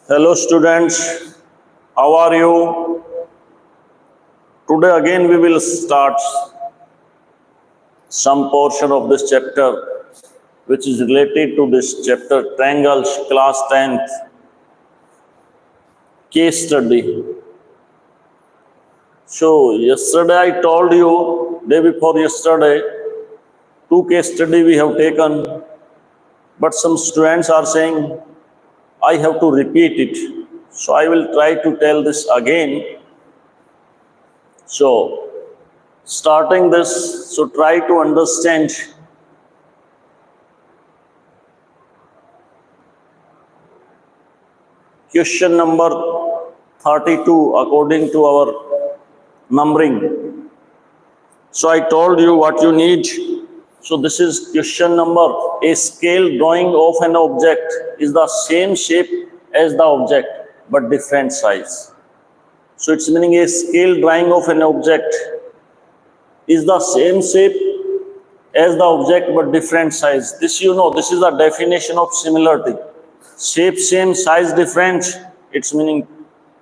Hello students, how are you? Today again we will start some portion of this chapter which is related to this chapter triangles class 10th case study. So yesterday I told you, day before yesterday, 2 case study we have taken, but some students are saying I have to repeat it. So I will try to tell this again. So starting this, so try to understand question number 32 according to our numbering. So I told you what you need. So this is question number. A scale drawing of an object is the same shape as the object but different size. So it's meaning a scale drawing of an object is the same shape as the object but different size. This you know, this is the definition of similarity. Shape same, size different. It's meaning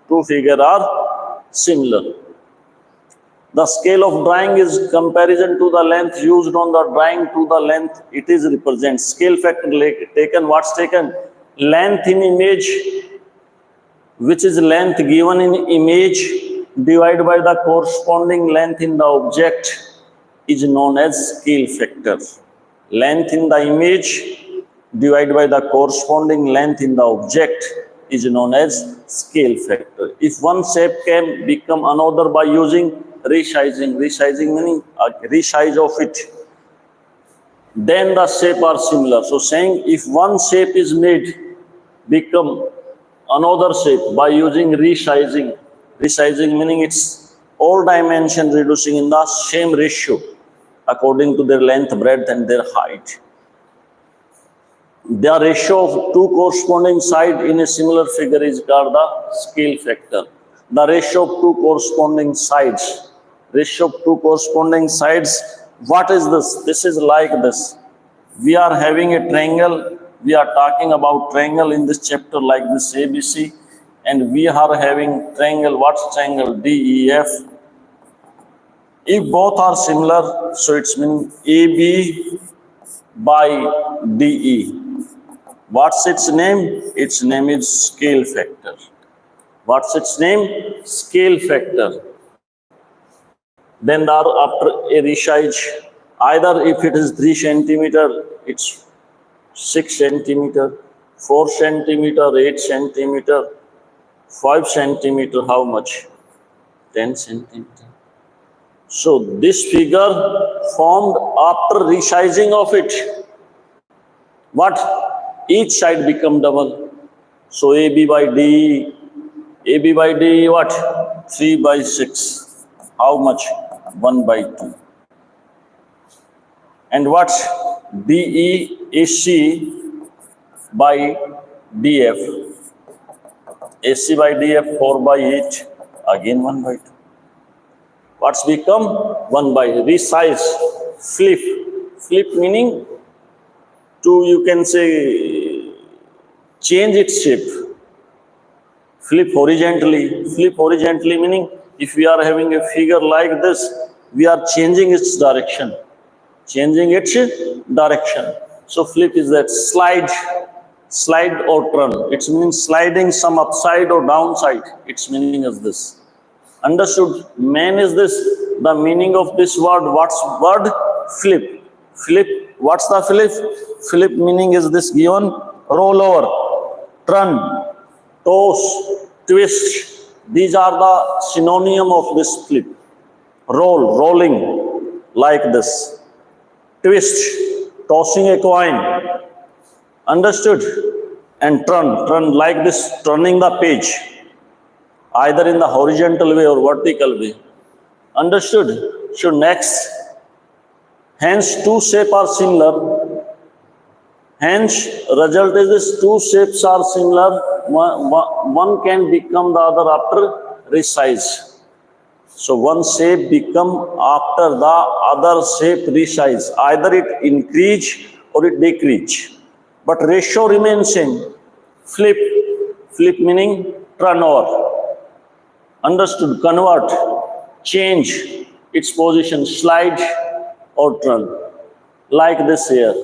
two figures are similar. The scale of drawing is comparison to the length used on the drawing to the length it is represent. Scale factor taken, what's taken? Length in image, which is length given in image divided by the corresponding length in the object is known as scale factor. Length in the image divided by the corresponding length in the object is known as scale factor. If one shape can become another by using resizing meaning a resize of it, then the shape are similar. So saying if one shape is made become another shape by using resizing meaning it's all dimension reducing in the same ratio according to their length, breadth and their height. The ratio of two corresponding sides in a similar figure is called the scale factor. The ratio of two corresponding sides. What is this? This is like this. We are having a triangle. We are talking about triangle in this chapter like this ABC. And we are having triangle. What's triangle? DEF. If both are similar, so it's meaning AB by DE. What's its name? Its name is scale factor. What's its name? Scale factor. Then there after a resize, either if it is 3 centimeter, it's 6 centimeter, 4 centimeter, 8 centimeter, 5 centimeter, how much? 10 centimeter. So this figure formed after resizing of it. What? Each side become double. So AB by D what? 3 by 6. How much? 1 by 2. And what's DE is C by DF. AC by DF 4 by 8. Again 1 by 2. What's become? 1 by resize. Flip meaning to, you can say, change its shape. Flip horizontally meaning if we are having a figure like this, we are changing its direction. So flip is that slide or turn. It means sliding some upside or downside. Its meaning is this. Understood? Main is this. The meaning of this word. What's word? Flip. What's the flip? Flip meaning is this given. Roll over, turn, toss, twist. These are the synonym of this flip. Rolling like this. Twist, tossing a coin. Understood? And turn like this, turning the page. Either in the horizontal way or vertical way. Understood? So next, hence two shapes are similar. Hence, result is this, two shapes are similar. One can become the other after resize. So one shape become after the other shape resize. Either it increase or it decrease. But ratio remains same. Flip Flip meaning turn over. Understood? Convert, change its position, slide or turn. Like this here.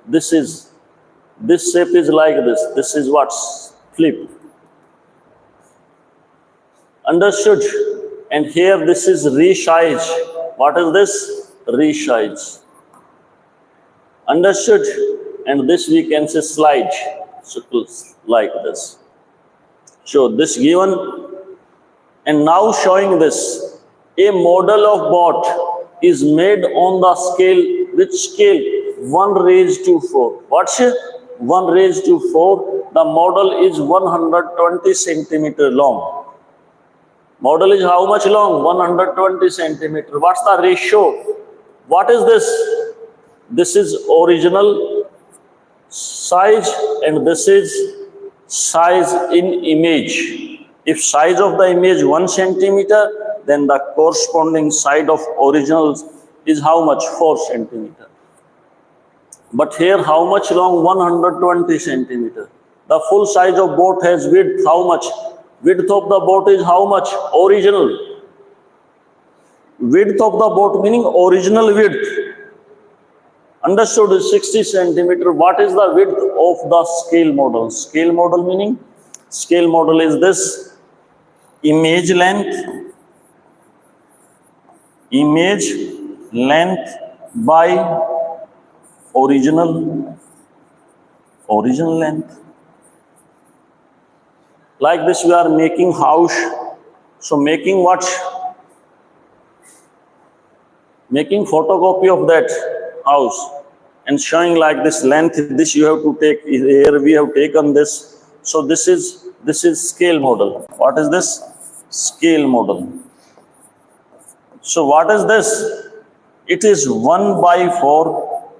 This shape is like this. This is what's flip. Understood? And here this is resize. What is this? Resize. Understood? And this we can say slide. So like this. So this given, and now showing this. A model of boat is made on the scale, which scale? 1 raised to 4. What's it? 1 raised to 4. The model is 120 centimeter long. Model is how much long? 120 centimeter. What's the ratio? What is this? This is original size and this is size in image. If size of the image 1 centimeter, then the corresponding side of original is how much? 4 centimeter. But here how much long? 120 centimeter. The full size of boat has width how much? Width of the boat is how much? Original. Width of the boat meaning original width. Understood? Is 60 centimeter. What is the width of the scale model? Scale model meaning? Scale model is this. Image length by original length. Like this we are making house. So making what? Making photocopy of that house and showing like this length. This you have to take. Here we have taken this. So this is scale model. What is this? Scale model. So what is this? It is 1 by 4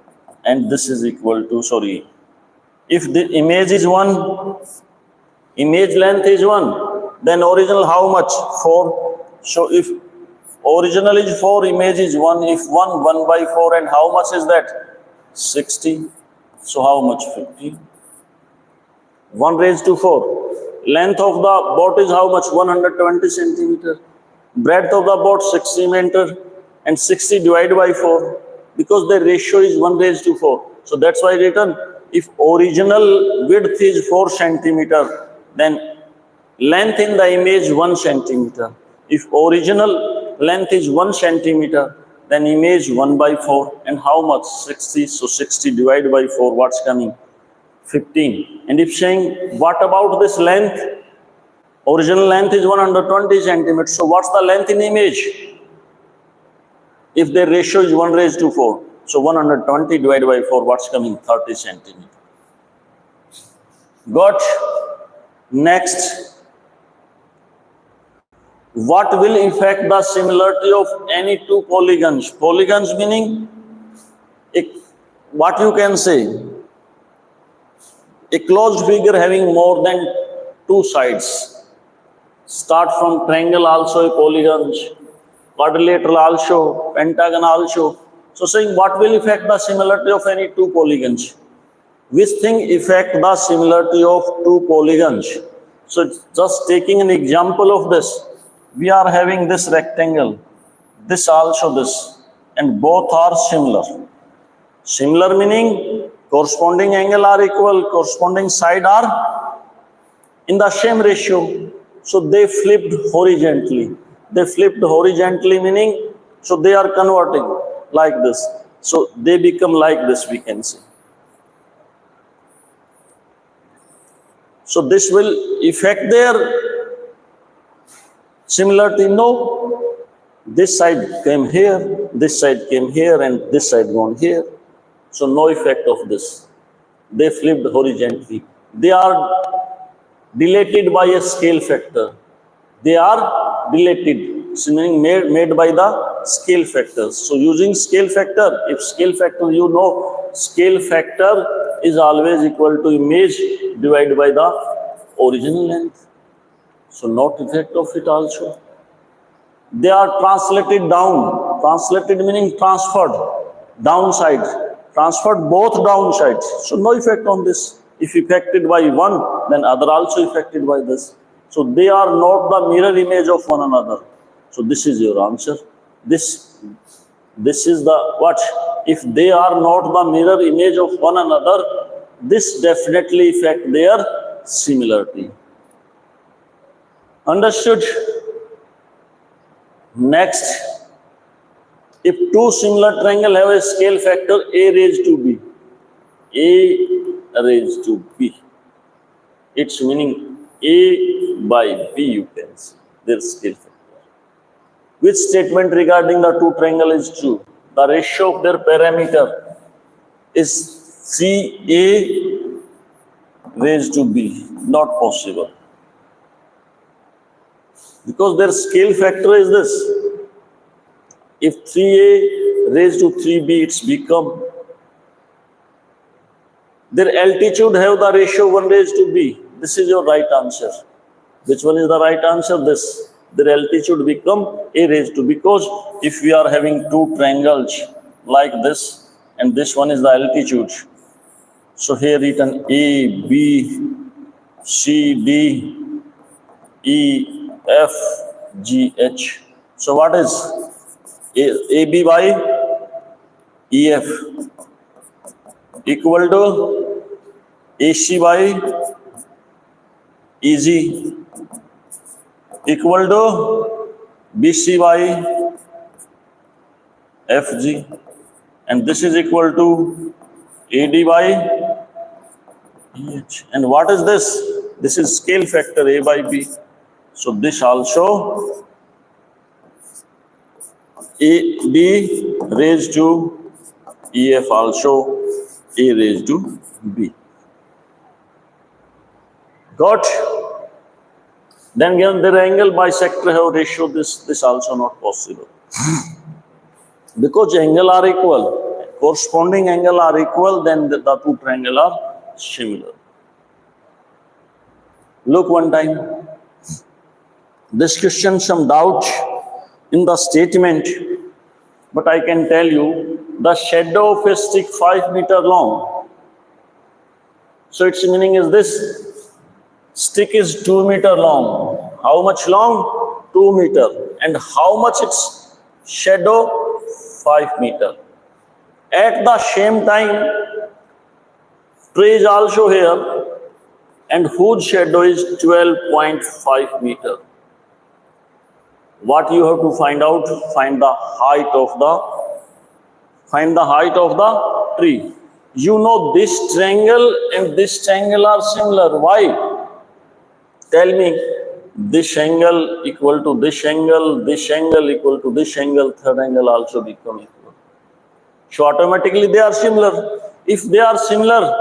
and this is equal to, sorry, if the image is 1, image length is 1, then original how much? 4. So if original is 4, image is 1, if 1 by 4, and how much is that? 60. So how much? 50. 1 raised to 4. Length of the boat is how much? 120 centimeter. Breadth of the boat 60 meter and 60 divided by 4 because the ratio is 1 raised to 4. So that's why written, if original width is 4 centimeter, then length in the image 1 centimeter. If original length is 1 centimeter, then image 1 by 4. And how much? 60. So 60 divided by 4, what's coming? 15. And if saying, what about this length? Original length is 120 centimeters. So what's the length in image? If the ratio is 1 raised to 4. So 120 divided by 4, what's coming? 30 centimeters. Got? Next. What will affect the similarity of any two polygons? Polygons meaning, what you can say? A closed figure having more than 2 sides. Start from triangle also a polygon, quadrilateral also, pentagon also. So saying what will affect the similarity of any two polygons? Which thing affect the similarity of two polygons? So just taking an example of this, we are having this rectangle, this also this, and both are similar. Similar meaning corresponding angle are equal, corresponding side are in the same ratio. So they flipped horizontally. They flipped horizontally meaning, so they are converting like this. So they become like this, we can say. So this will affect their similarity. No, this side came here, this side came here, and this side gone here. So no effect of this. They flipped horizontally. They are dilated by a scale factor. They are dilated, meaning made by the scale factors. So using scale factor, if scale factor, you know, scale factor is always equal to image divided by the original length. So not effect of it also. They are translated down. Translated meaning transferred, downside. Transferred both downsides. So no effect on this. If affected by one, then other also affected by this. So they are not the mirror image of one another. So this is your answer. This is the what? If they are not the mirror image of one another, this definitely affect their similarity. Understood? Next, if two similar triangles have a scale factor a raised to b, a raised to b, its meaning a by b, you can see their scale factor. Which statement regarding the two triangles is true? The ratio of their parameter is CA raised to B. Not possible. Because their scale factor is this. If 3A raised to 3B, it's become. Their altitude have the ratio 1 raised to B. This is your right answer. Which one is the right answer? This. Their altitude become A raised to, because if we are having two triangles like this, and this one is the altitude. So here written A, B, C, D, E, F, G, H. So what is AB by EF equal to AC by EG equal to BC by FG, and this is equal to AD by EH. And what is this? This is scale factor A by B. So this also AD raised to EF also A raised to B. Got? Then given their angle bisector have ratio, this also not possible. Because angle are equal, corresponding angle are equal, then the two triangle are similar. Look one time. This question some doubt in the statement, but I can tell you the shadow of a stick 5 meter long. So its meaning is this. Stick is 2 meter long. How much long? 2 meter. And how much its shadow? 5 meter. At the same time, tree is also here, and whose shadow is 12.5 meter. What you have to find out? Find the height of the tree. You know this triangle and this triangle are similar. Why? Tell me, this angle equal to this angle equal to this angle, third angle also become equal. So automatically they are similar. If they are similar,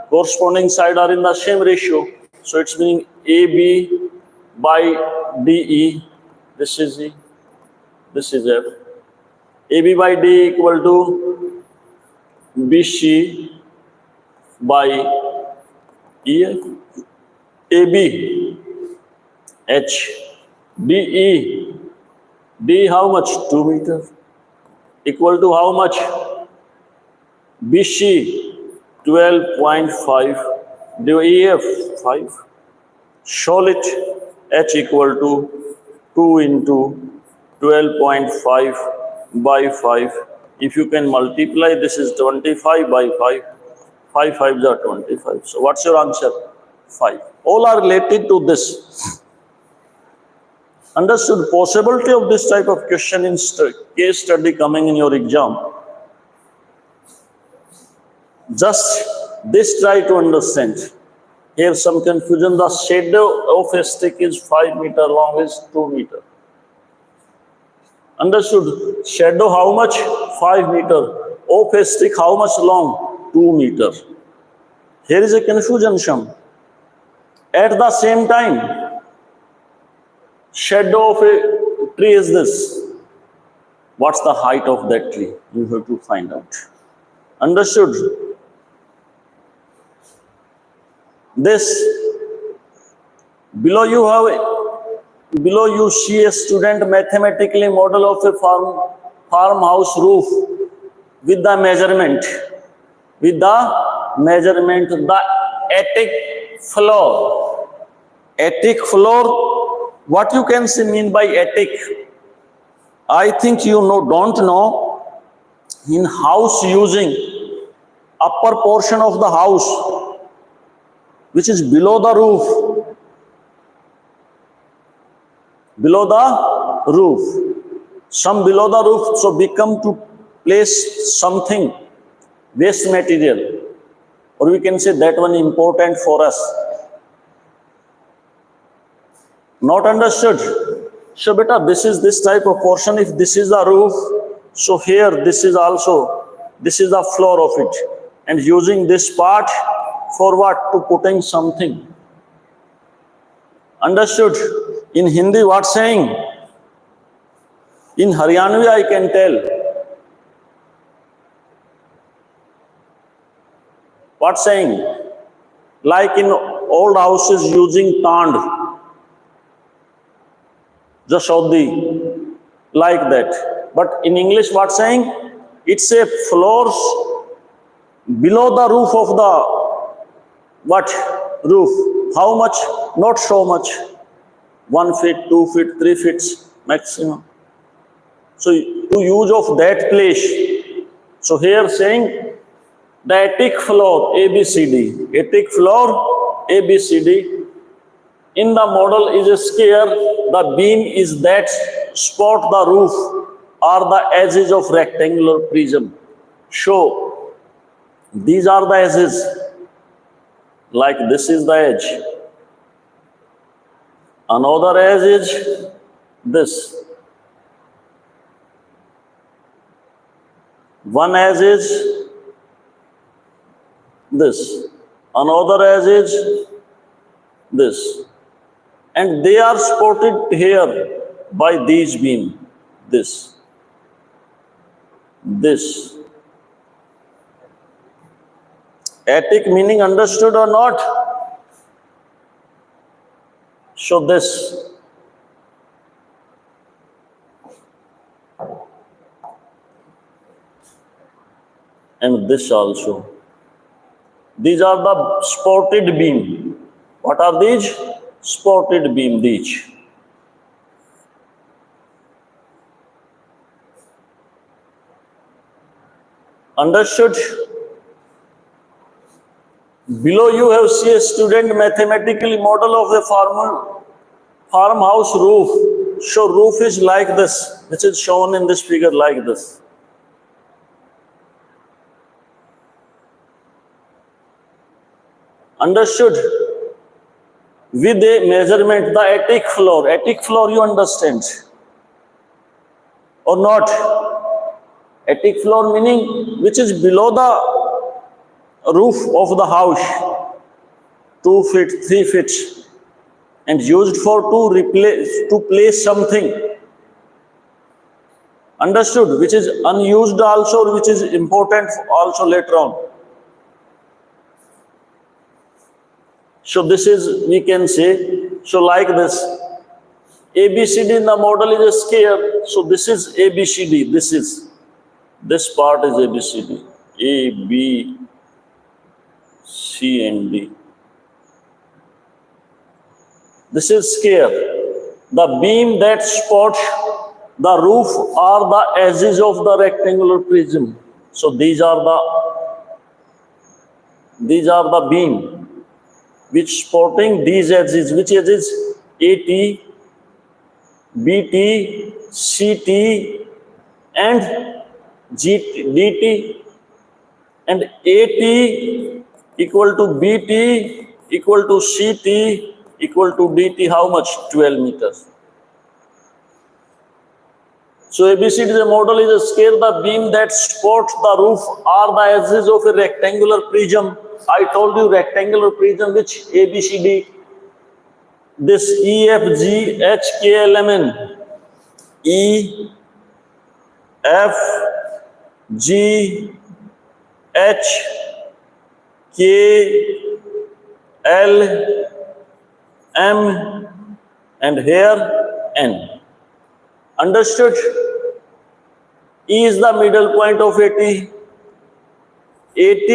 corresponding side are in the same ratio. So it's meaning AB by DE, this is E, this is F. AB by DE equal to BC by EF. AB H, DE, D how much? 2 meter. Equal to how much? BC, 12.5. DEF, 5. Solve it. H equal to 2 into 12.5 by 5. If you can multiply, this is 25 by 5. 5 5s are 25. So what's your answer? 5. All are related to this. Understood? Possibility of this type of question in case study coming in your exam. Just this try to understand. Here some confusion. The shadow of a stick is 5 meter long, is 2 meter. Understood? Shadow how much? 5 meter. Of a stick how much long? 2 meter. Here is a confusion, Sham. At the same time, shadow of a tree is this. What's the height of that tree? You have to find out. Understood? This, below you see a student mathematically model of a farmhouse roof with the measurement. The attic floor. Attic floor, what you can say mean by attic? I think you don't know. In house using upper portion of the house, which is below the roof, some below the roof, so we come to place something, waste material, or we can say that one important for us. Not understood? So beta, this is this type of portion. If this is the roof, so here this is the floor of it, and using this part for what? To putting something. Understood? In Hindi what saying? In Haryanvi I can tell. What saying? Like in old houses using tand, Jashoddi, like that. But in English what saying? It's a floors below the roof of the what? Roof. How much? Not so much. 1 feet, 2 feet, 3 feet maximum. So to use of that place. So here saying the attic floor ABCD. Attic floor ABCD. In the model is a square. The beam is that support the roof or the edges of rectangular prism. So these are the edges. Like this is the edge. Another edge is this. One edge is this. Another edge is this. And they are supported here by these beams. This. Attic meaning understood or not? So this. And this also. These are the supported beam. What are these? Supported beam, these. Understood? Below you have seen a student mathematically model of the farmhouse roof. So roof is like this, which is shown in this figure like this. Understood? With a measurement, the attic floor you understand or not? Attic floor meaning which is below the roof of the house, 2 feet, 3 feet, and used for to place something. Understood? Which is unused also, which is important also later on. So this is, we can say, so like this, ABCD in the model is a square. So this is ABCD, this part is ABCD, A, B, C and D. This is square. The beam that supports the roof are the edges of the rectangular prism. So these are the beam which supporting these edges. Which edges? AT, BT, CT and DT, and AT equal to BT equal to CT equal to DT. How much? 12 meters. So ABCD the model is a square. The beam that supports the roof are the edges of a rectangular prism. I told you rectangular prism, which ABCD, this E, F, G, H, K, L, M, N. E, F, G, H, K, L, M, and here N. Understood? E is the middle point of AT. AT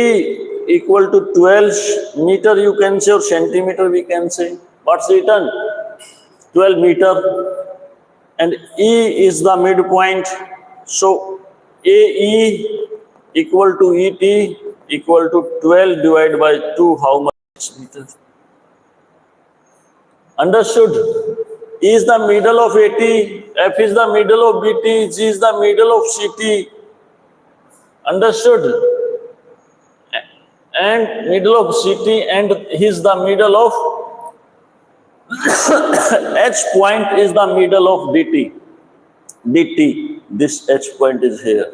equal to 12 meter you can say, or centimeter we can say. What's written? 12 meter. And E is the midpoint. So AE equal to ET equal to 12 divided by 2. How much meters? Understood? E is the middle of AT, F is the middle of BT, G is the middle of CT. Understood? And middle of CT, and he's the middle of H point is the middle of DT. DT, this H point is here.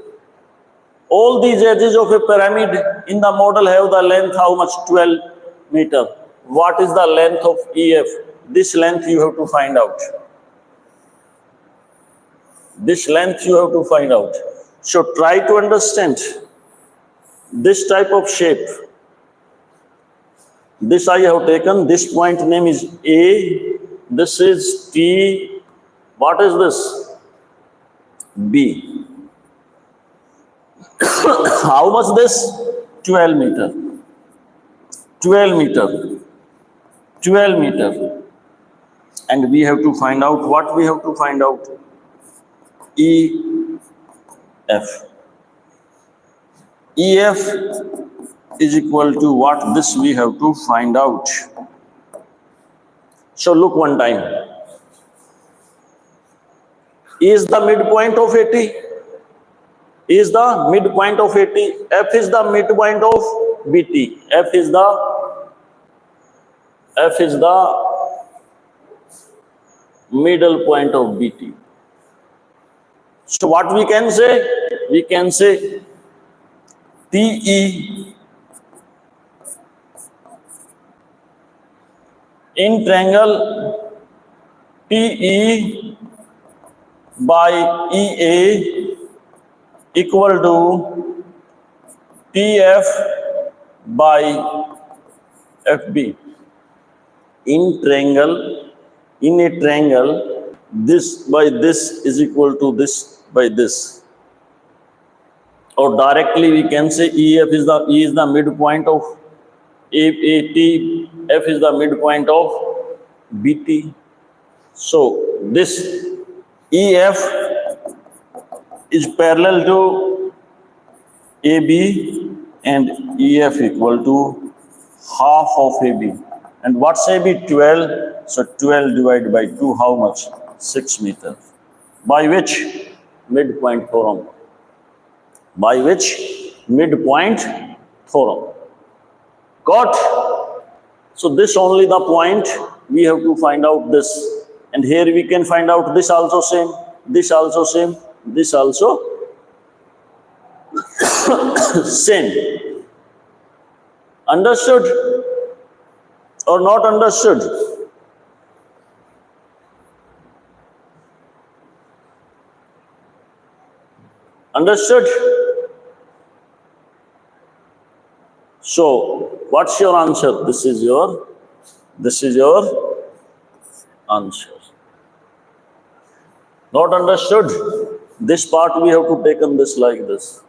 All these edges of a pyramid in the model have the length how much? 12 meter. What is the length of EF? This length you have to find out. This length you have to find out. So try to understand this type of shape. This I have taken, this point name is A, this is T, what is this? B. How much this? 12 meter. 12 meter. 12 meter. And we have to find out, what we have to find out? EF. EF is equal to what? This we have to find out. So look one time. Is the midpoint of AT? Is the midpoint of AT? F is the midpoint of BT. F is the middle point of BT. So what we can say? We can say TE in triangle TE by EA equal to TF by FB. In a triangle, this by this is equal to this by this. Or directly we can say EF is E is the midpoint of AT, F is the midpoint of BT. So this EF is parallel to AB and EF equal to half of AB. And what's AB? 12. So 12 divided by 2, how much? 6 meters. By which? Midpoint theorem. By which? Midpoint theorem. Got? So this only the point. We have to find out this. And here we can find out this also same, this also same, this also same. Understood or not understood? Understood? So what's your answer? This is your answer. Not understood? This part we have to take on this like this.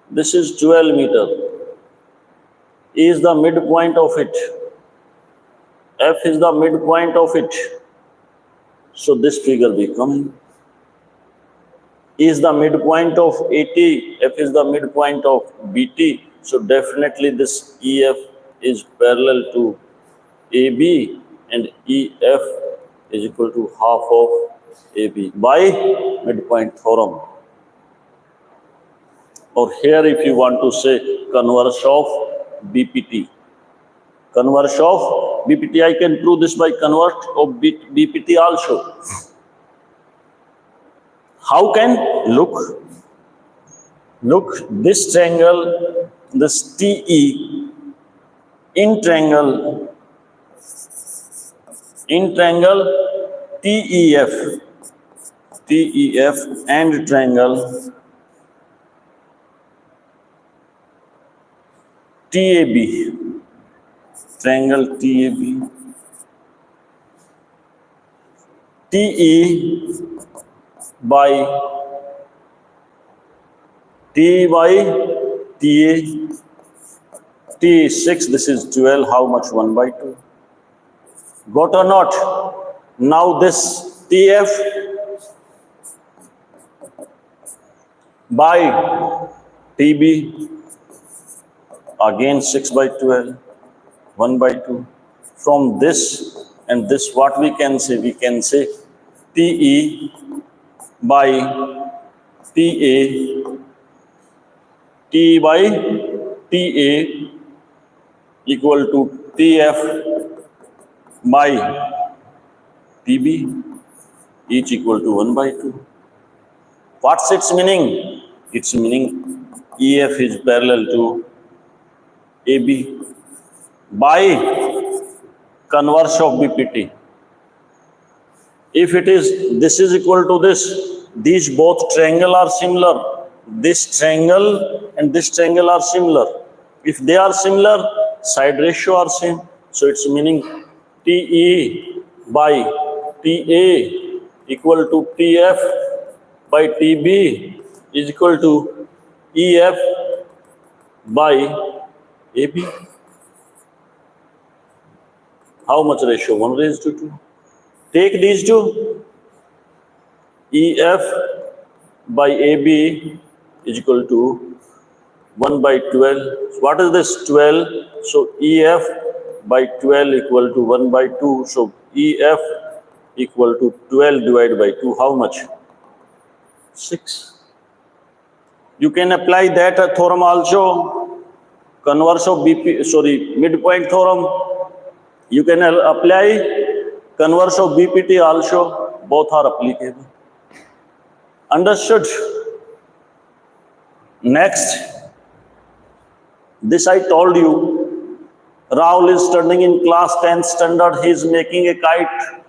This is 12 meter. E is the midpoint of it. F is the midpoint of it. So this figure be coming. E is the midpoint of AT. F is the midpoint of BT. So definitely this EF is parallel to AB and EF is equal to half of AB by midpoint theorem. Or here if you want to say converse of BPT. Converse of BPT, I can prove this by convert of BPT also. How can? Look this triangle, this TE in triangle TEF and triangle TAB, triangle TAB, TE by T by TA, T is 6, this is 12, how much? 1 by 2. Got or not? Now this TF by TB, again 6 by 12, 1 by 2. From this and this, what we can say? We can say TE by TA, T by TA equal to TF by TB, each equal to 1 by 2. What's its meaning? Its meaning EF is parallel to AB by converse of BPT. If it is, this is equal to this, these both triangle are similar. This triangle and this triangle are similar. If they are similar, side ratio are same. So it's meaning TE by TA equal to TF by TB is equal to EF by AB. How much ratio? 1 raised to 2. Take these two. EF by AB is equal to 1 by 12. What is this? 12. So EF by 12 equal to 1 by 2. So EF equal to 12 divided by 2. How much? 6. You can apply that theorem also. Converse of midpoint theorem. You can apply converse of BPT also. Both are applicable. Understood? Next, this I told you. Rahul is studying in class 10th standard. He is making a kite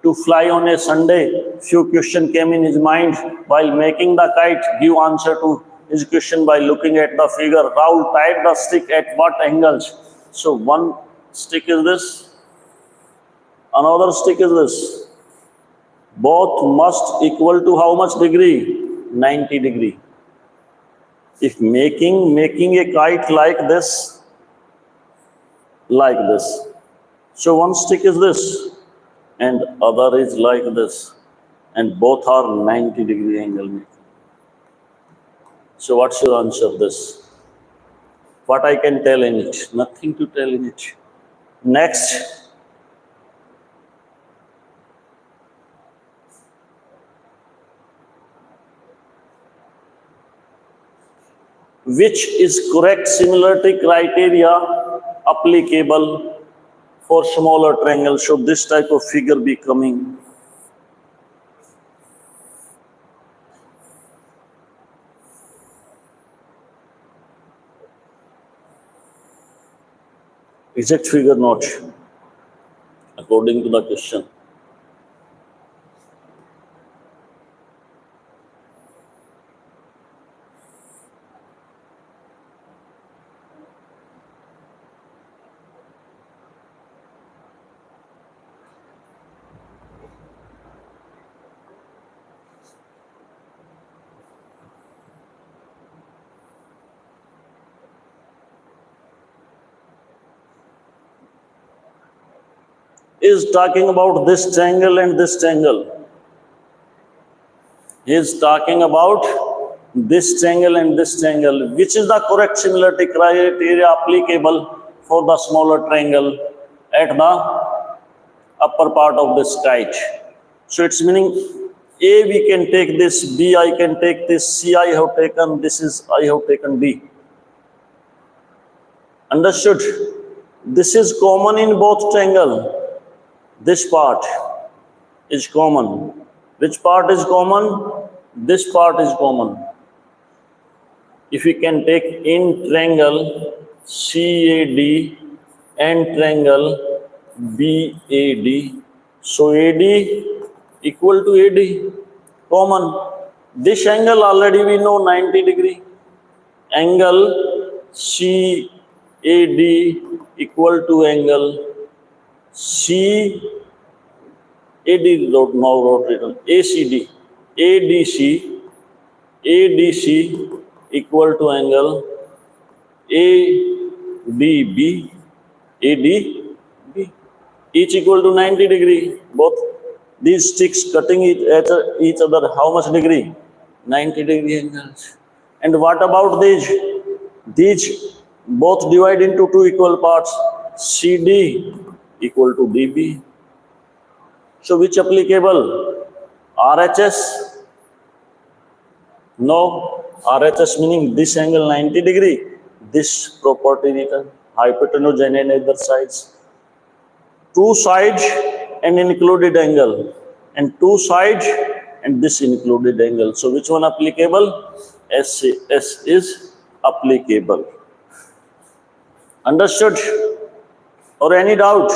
to fly on a Sunday. Few questions came in his mind. While making the kite, give answer to his question by looking at the figure. Rahul tied the stick at what angles? So one stick is this, another stick is this. Both must equal to how much degree? 90 degree. If making a kite like this, so one stick is this and other is like this, and both are 90 degree angle making. So what's your answer? This. What I can tell in it? Nothing to tell in it. Next. Which is correct similarity criteria applicable for smaller triangles? Should this type of figure be coming? Exact figure not, according to the question. Is talking about this triangle and this triangle. He is talking about this triangle and this triangle. Which is the correct similarity criteria applicable for the smaller triangle at the upper part of this kite? So it's meaning A we can take this, B I can take this, C I have taken, this is I have taken D. Understood? This is common in both triangle. This part is common. Which part is common? This part is common. If we can take in triangle CAD and triangle BAD, so AD equal to AD, common. This angle already we know 90 degree. Angle CAD equal to angle CAD now written ACD, ADC equal to angle ADB, ADB, each equal to 90 degree. Both these sticks cutting each other, how much degree? 90 degree angles. And what about these? These both divide into two equal parts. CD equal to DB. So which applicable? RHS? No. RHS meaning this angle 90 degree. This property written. Hypotenuse and either sides. Two sides and included angle. And two sides and this included angle. So which one applicable? S is applicable. Understood? Or any doubt?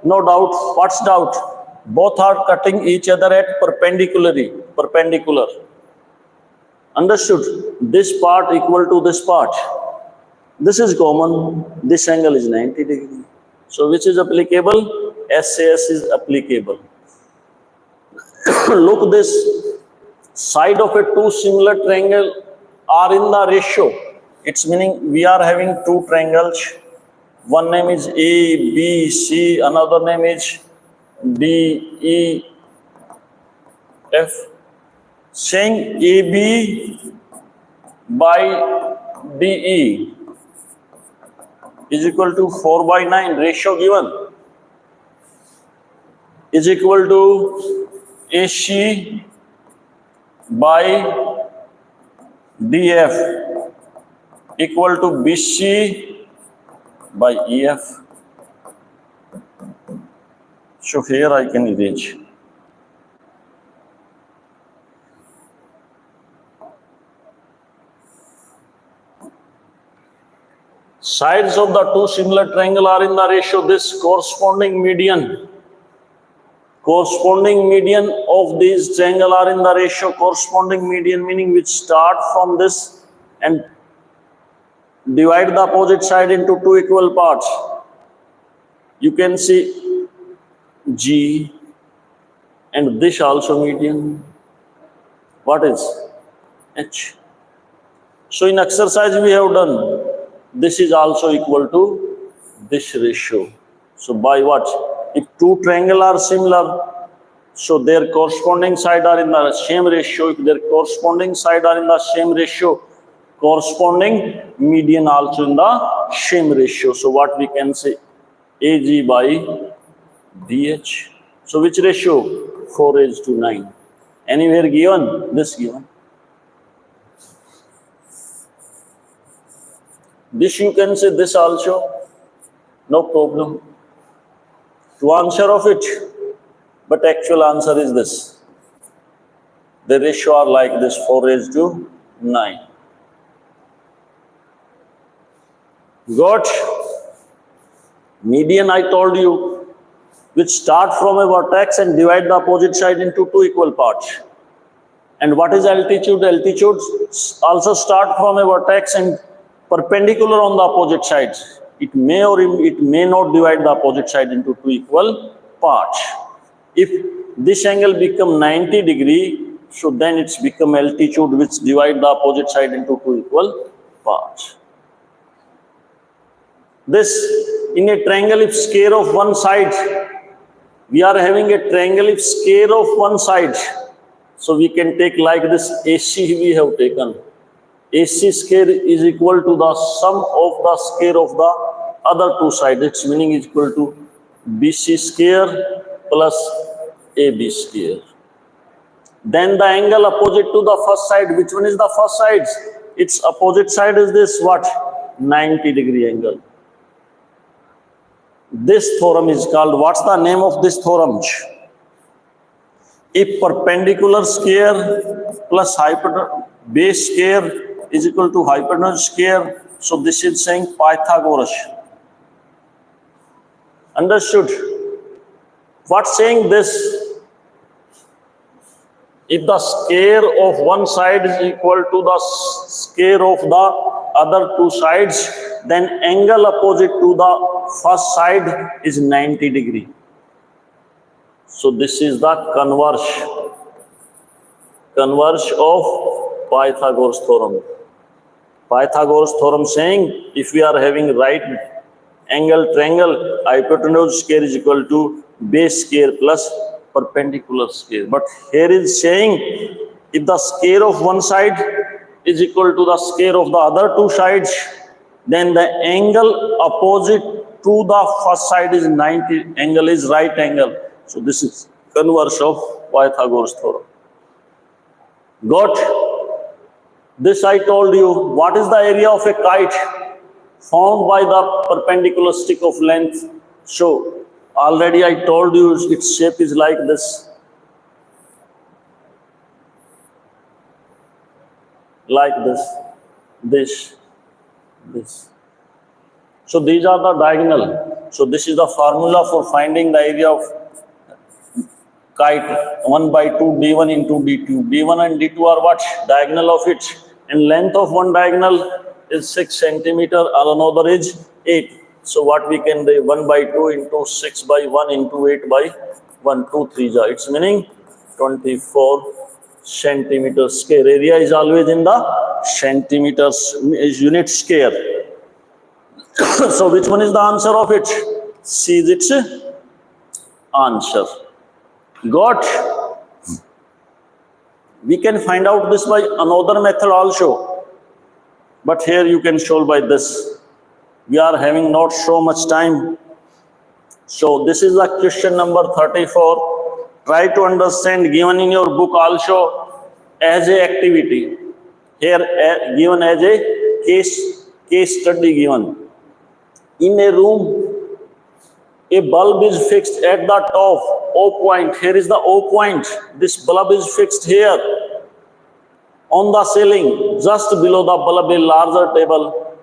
No doubt. What's doubt? Both are cutting each other at perpendicular. Understood? This part equal to this part. This is common. This angle is 90 degree. So which is applicable? SAS is applicable. Look, this side of a two similar triangle are in the ratio. It's meaning we are having two triangles. One name is A, B, C. Another name is D, E, F. Saying AB by DE is equal to 4/9. Ratio given is equal to AC by DF equal to BC by EF. So here I can erase. Sides of the two similar triangle are in the ratio. This corresponding median of these triangle are in the ratio. Corresponding median meaning which start from this and divide the opposite side into two equal parts. You can see G and this also median. What is H? So in exercise we have done. This is also equal to this ratio. So by what? If two triangles are similar, so their corresponding side are in the same ratio. If their corresponding side are in the same ratio, corresponding median also in the same ratio. So what we can say? AG by DH. So which ratio? 4:9. Anywhere given? This given. This you can say this also, no problem. To answer of it, but actual answer is this. The ratio are like this, 4:9. Got? Median I told you, which start from a vertex and divide the opposite side into two equal parts. And what is altitude? Altitude also start from a vertex and perpendicular on the opposite sides. It may or it may not divide the opposite side into two equal parts. If this angle become 90 degree, so then it's become altitude which divide the opposite side into two equal parts. This in a triangle if square of one side, we are having a triangle if square of one side. So we can take like this AC we have taken. AC square is equal to the sum of the square of the other two sides. Its meaning is equal to BC square plus AB square. Then the angle opposite to the first side. Which one is the first side? Its opposite side is this what? 90 degree angle. This theorem is called, what's the name of this theorem? If perpendicular square plus base square is equal to hypotenuse square, so this is saying Pythagoras. Understood? What's saying this? If the square of one side is equal to the square of the other two sides, then angle opposite to the first side is 90 degree. So this is the converse of Pythagoras theorem. Pythagoras theorem saying if we are having right angle triangle, hypotenuse square is equal to base square plus perpendicular square. But here is saying if the square of one side is equal to the square of the other two sides, then the angle opposite to the first side is 90, angle is right angle. So this is converse of Pythagoras theorem. Got? This I told you. What is the area of a kite found by the perpendicular stick of length? So already I told you its shape is like this. Like this. So these are the diagonal. So this is the formula for finding the area of kite, 1 by 2 d1 into d2. d1 and d2 are what? Diagonal of it. And length of one diagonal is 6 centimeter, another is 8. So what we can do, 1 by 2 into 6 by 1 into 8 by 1, 2, 3. It's meaning 24 centimeters square. Area is always in the centimeters, is unit square. So which one is the answer of it? C is its answer. Got? We can find out this by another method also. But here you can solve by this. We are having not so much time. So this is the question number 34. Try to understand, given in your book also as a activity. Here given as a case study given. In a room, a bulb is fixed at the top, O point. Here is the O point. This bulb is fixed here. On the ceiling, just below the bulb, a larger table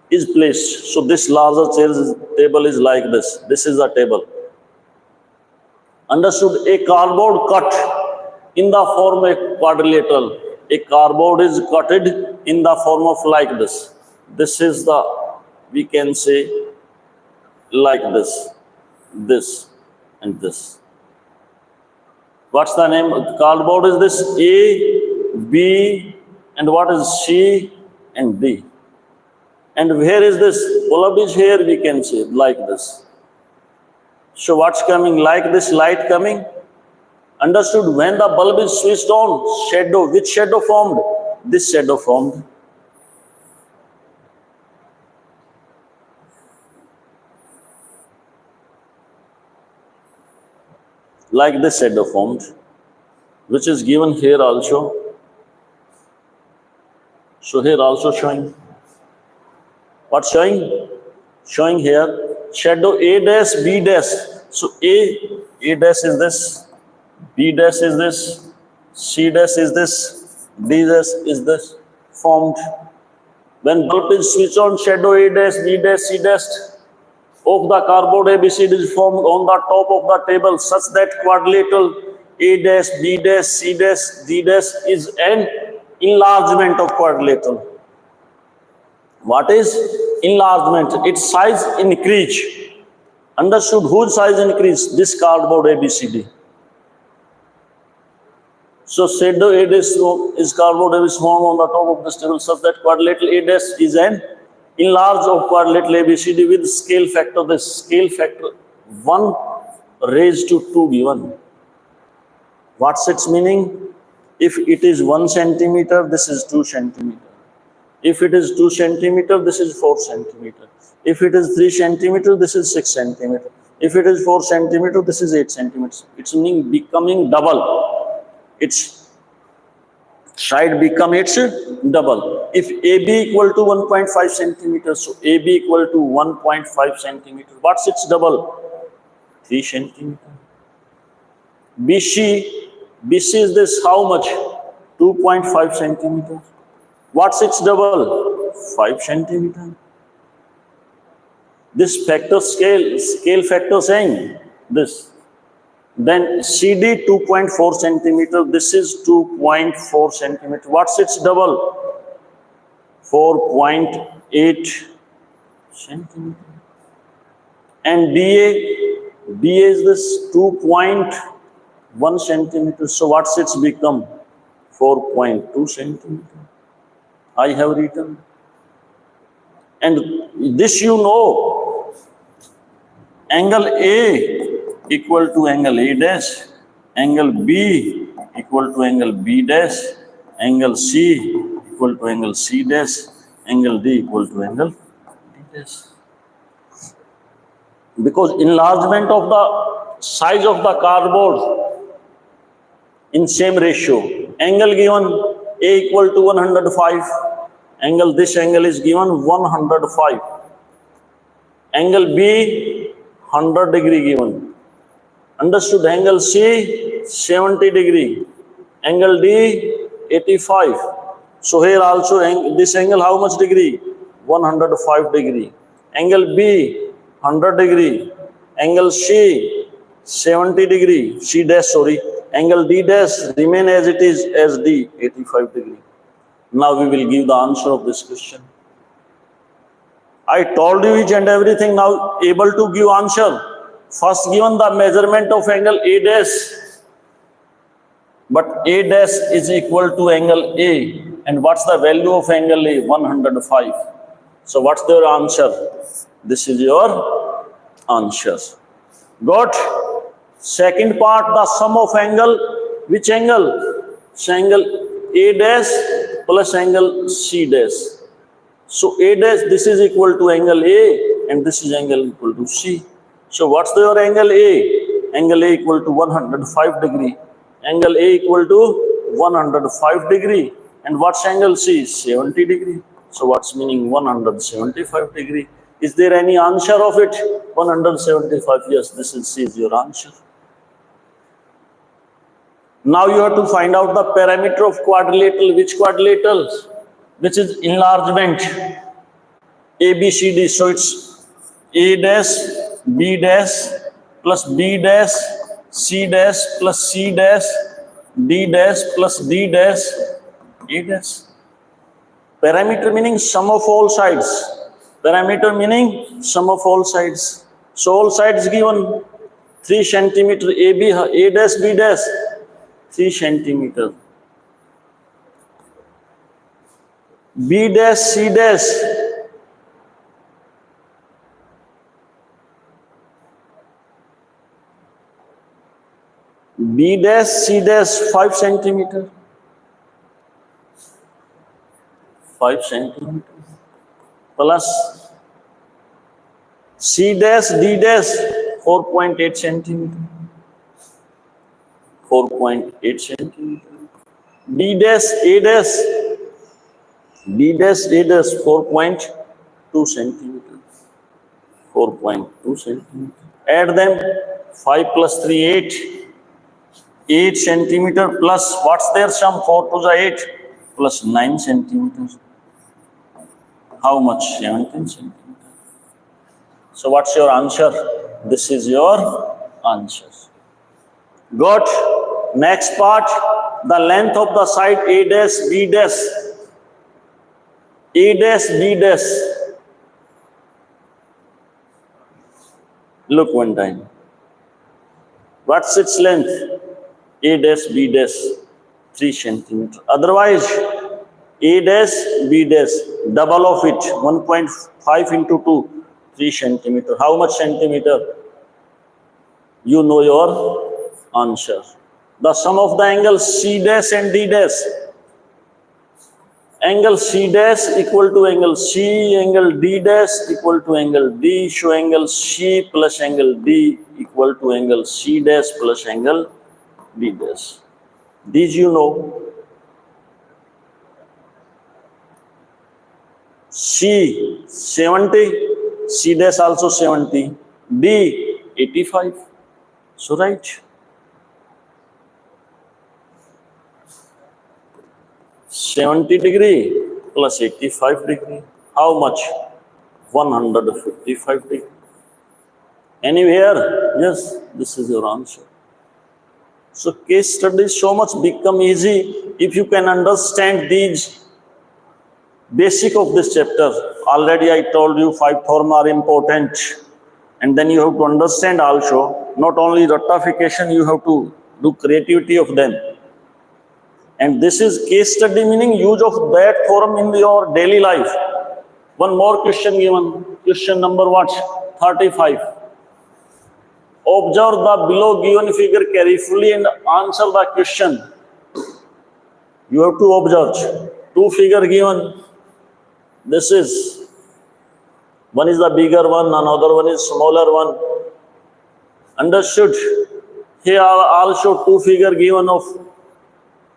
is placed. So this larger table is like this. This is the table. Understood? A cardboard cut in the form of quadrilateral. A cardboard is cutted in the form of like this. This is the, we can say, like this, and this. What's the name? Cardboard is this A, B, and what is C and D. And where is this? Bulb is here, we can say, like this. So what's coming? Like this light coming. Understood? When the bulb is switched on, shadow, which shadow formed? This shadow formed. Like this shadow formed, which is given here also. So here also showing. What's showing? Showing here shadow A dash, B dash. So A dash is this, B dash is this, C dash is this, D dash is this, formed. When bulb is switched on, shadow A dash, B dash, C dash of the cardboard ABCD is formed on the top of the table such that quadrilateral A dash, B dash, C dash, D dash is an enlargement of quadrilateral. What is enlargement? Its size increase. Understood? Whose size increase? This cardboard ABCD. So shadow A dash is cardboard A is formed on the top of this table such that quadrilateral A dash is an enlarge of quadrilateral ABCD with scale factor. The scale factor 1 raised to 2 given. What's its meaning? If it is 1 centimeter, this is 2 centimeter. If it is 2 centimeter, this is 4 centimeter. If it is 3 centimeter, this is 6 centimeter. If it is 4 centimeter, this is 8 centimeters. It's meaning becoming double. Its side become its double. If AB equal to 1.5 centimeters, so AB equal to 1.5 centimeters. What's its double? 3 centimeter. BC is this how much? 2.5 centimeters. What's its double? 5 centimeters. This factor scale factor saying this. Then CD 2.4 centimeter. This is 2.4 centimeter. What's its double? 4.8 centimeter. And DA is this 2.1 centimeter. So what's its become? 4.2 centimeter. I have written And this you know, angle A equal to angle A dash, angle B equal to angle B dash, angle C equal to angle C dash, angle D equal to angle D dash. Because enlargement of the size of the cardboard in same ratio, angle given A equal to 105, angle, this angle is given 105, angle B 100 degree given, understood, angle C 70 degree, angle D 85. So here also this angle how much degree? 105 degree, angle B 100 degree, angle C 70 degree, C dash sorry, angle D dash remain as it is as D 85 degree. Now we will give the answer of this question. I told you each and everything, now able to give answer. First given the measurement of angle A dash, but A dash is equal to angle A, and what's the value of angle A? 105. So what's your answer? This is your answer. Got? Second part, the sum of angle. Which angle? So angle A dash plus angle C dash. So A dash, this is equal to angle A, and this is angle equal to C. So what's your angle A? Angle A equal to 105 degree. Angle A equal to 105 degree. And what's angle C? 70 degree. So what's meaning 175 degree? Is there any answer of it? 175, yes, this is C is your answer. Now you have to find out the parameter of quadrilateral. Which quadrilateral? Which is enlargement. A, B, C, D. So it's A dash, B dash, plus B dash, C dash, plus C dash, D dash, plus D dash, A dash. Parameter meaning sum of all sides. Parameter meaning sum of all sides. So all sides given 3 centimeter, A dash, B dash, 3 centimeter. B dash, C dash, B dash, C dash, 5 centimeter. 5 centimeter. Plus C dash, D dash, 4.8 centimeter. 4.8 centimeter. D dash, A dash, B dash, A dash, 4.2 centimeter. 4.2 centimeter. Add them, 5 plus 3, 8. 8 centimeter plus, what's their sum? 4 to the 8 plus 9 centimeters. How much? 17 centimeters. So what's your answer? This is your answer. Got? Next part, the length of the side A dash, B dash. A dash, B dash. Look one time. What's its length? A dash, B dash, 3 centimeter. Otherwise, A dash, B dash, double of it, 1.5 into 2, 3 centimeter. How much centimeter? You know your answer. The sum of the angles C dash and D dash. Angle C dash equal to angle C, angle D dash equal to angle D. So angle C plus angle D equal to angle C dash plus angle D dash. These you know. C 70, C dash also 70, D 85. So right. 70 degree plus 85 degree. How much? 155 degree. Anywhere? Yes, this is your answer. So case studies so much become easy if you can understand these basic of this chapter. Already I told you 5 theorems are important, and then you have to understand also, not only rectification, you have to do creativity of them. And this is case study meaning use of that theorem in your daily life. One more question given. Question number what? 35. Observe the below given figure carefully and answer the question. You have to observe. Two figure given. This is, one is the bigger one, another one is smaller one. Understood? Here are also two figure given of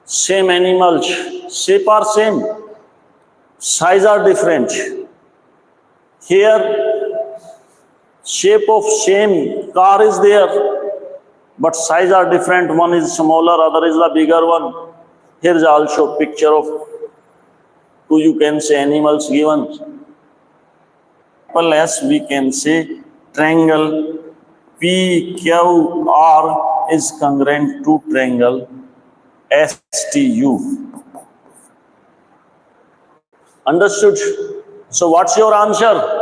same animals. Shape are same, size are different. Here, shape of same car is there, but size are different. One is smaller, other is the bigger one. Here is also picture of two, you can say, animals given. As we can say, triangle PQR is congruent to triangle STU. Understood? So what's your answer?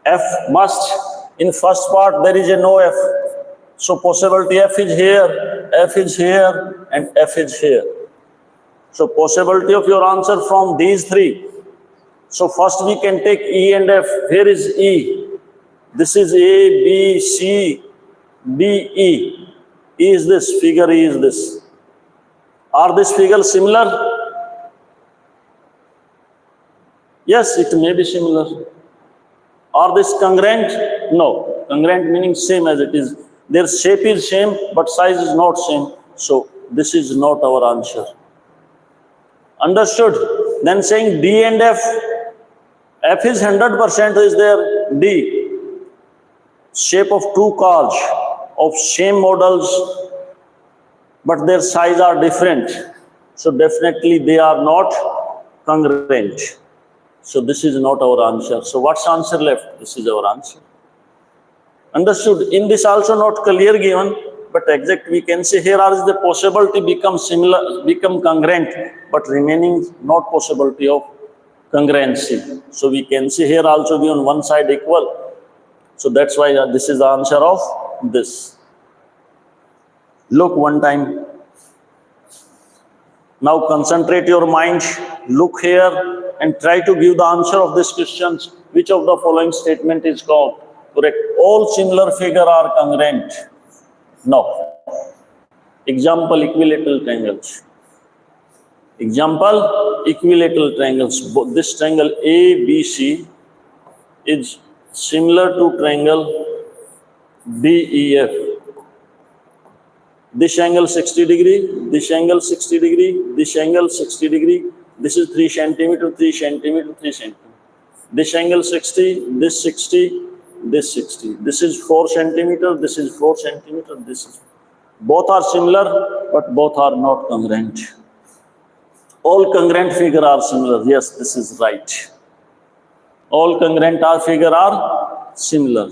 F must. In first part there is a no F. So possibility F is here, F is here, and F is here. So possibility of your answer from these three. So first we can take E and F. Here is E. This is A, B, C, D, E. E is this, figure E is this. Are these figures similar? Yes, it may be similar. Are these congruent? No. Congruent meaning same as it is. Their shape is same, but size is not same. So this is not our answer. Understood? Then saying D and F. F is 100% is there. D. Shape of two cars of same models, but their size are different. So definitely they are not congruent. So this is not our answer. So what's answer left? This is our answer. Understood? In this also not clear given, but exact we can say here is the possibility become similar, become congruent, but remaining not possibility of congruency. So we can see here also given one side equal. So that's why this is the answer of this. Look one time. Now concentrate your mind. Look here and try to give the answer of these questions. Which of the following statement is correct? All similar figures are congruent. No. Example, equilateral triangles. Example, equilateral triangles. This triangle ABC is similar to triangle DEF. This angle 60 degree, this angle 60 degree, this angle 60 degree. This is 3 centimeter, 3 centimeter, 3 centimeter. This angle 60, this 60, this 60. This is 4 centimeter, this is 4 centimeter, this is. Both are similar, but both are not congruent. All congruent figures are similar. Yes, this is right. All congruent figures are similar.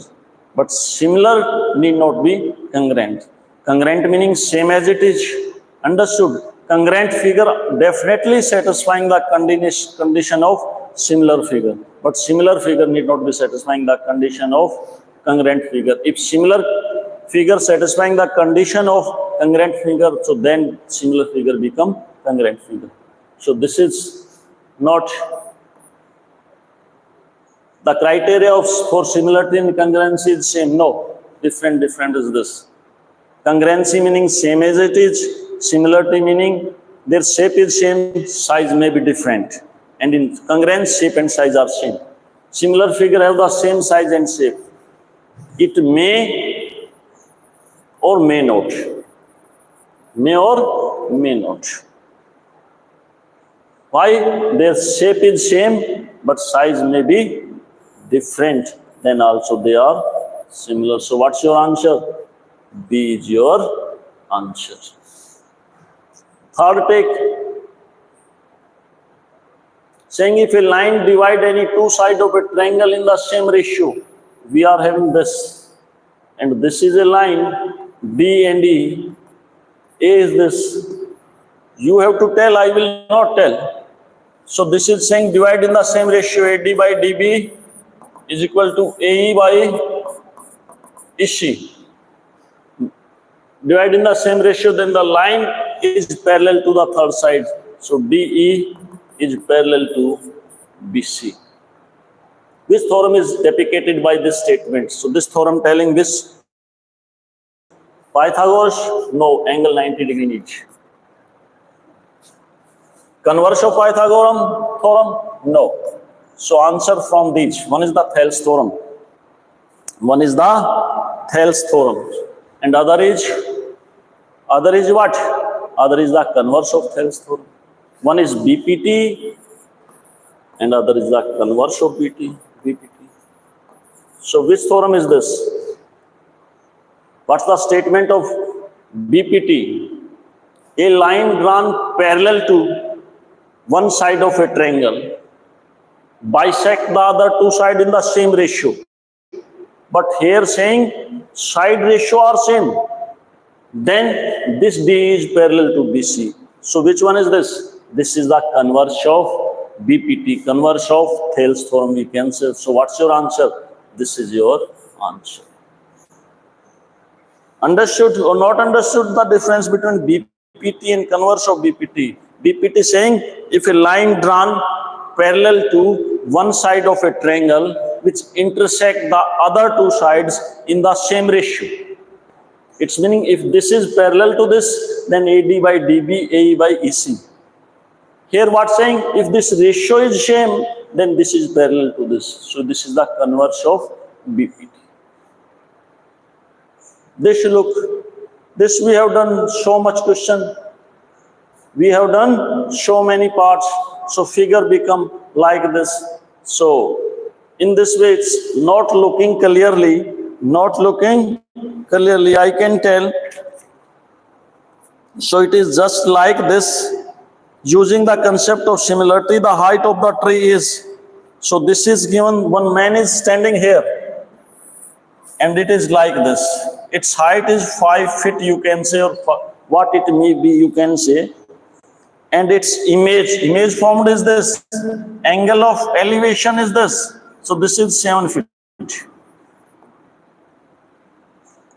But similar need not be congruent. Congruent meaning same as it is. Understood? Congruent figure definitely satisfying the condition of similar figure. But similar figure need not be satisfying the condition of congruent figure. If similar figure satisfying the condition of congruent figure, so then similar figure become congruent figure. So this is not the criteria for similarity and congruency is same. No, different is this. Congruency meaning same as it is. Similarity meaning their shape is same, size may be different. And in congruence, shape and size are same. Similar figure have the same size and shape. It may or may not. May or may not. Why? Their shape is same, but size may be different. Then also they are similar. So what's your answer? B is your answer. Third take. Saying if a line divide any two sides of a triangle in the same ratio, we are having this. And this is a line, D and E. A is this. You have to tell, I will not tell. So this is saying divide in the same ratio, AD by DB is equal to AE by EC. Divide in the same ratio, then the line is parallel to the third side. So DE is parallel to BC. Which theorem is depicted by this statement? So this theorem telling this. Pythagoras, no, angle 90 degree need. Converse of Pythagorean theorem, no. So answer from these. One is the Thales theorem. One is the Thales theorem. And other is what? Other is the converse of Thales theorem. One is BPT and other is the converse of BPT. So which theorem is this? What's the statement of BPT? A line drawn parallel to one side of a triangle bisect the other two sides in the same ratio. But here saying side ratio are same. Then this D is parallel to BC. So which one is this? This is the converse of BPT, converse of Thales theorem, we can say. So what's your answer? This is your answer. Understood or not understood the difference between BPT and converse of BPT? BPT saying if a line drawn parallel to one side of a triangle which intersect the other two sides in the same ratio. It's meaning if this is parallel to this, then AD by DB, AE by EC. Here what saying? If this ratio is same, then this is parallel to this. So this is the converse of BPT. This look, this we have done so much question. We have done so many parts. So figure become like this. So in this way, it's not looking clearly. Not looking clearly, I can tell. So it is just like this. Using the concept of similarity, the height of the tree is. So this is given, one man is standing here. And it is like this. Its height is 5 feet, you can say, or what it may be, you can say. And its image formed is this. Angle of elevation is this. So this is 7 feet.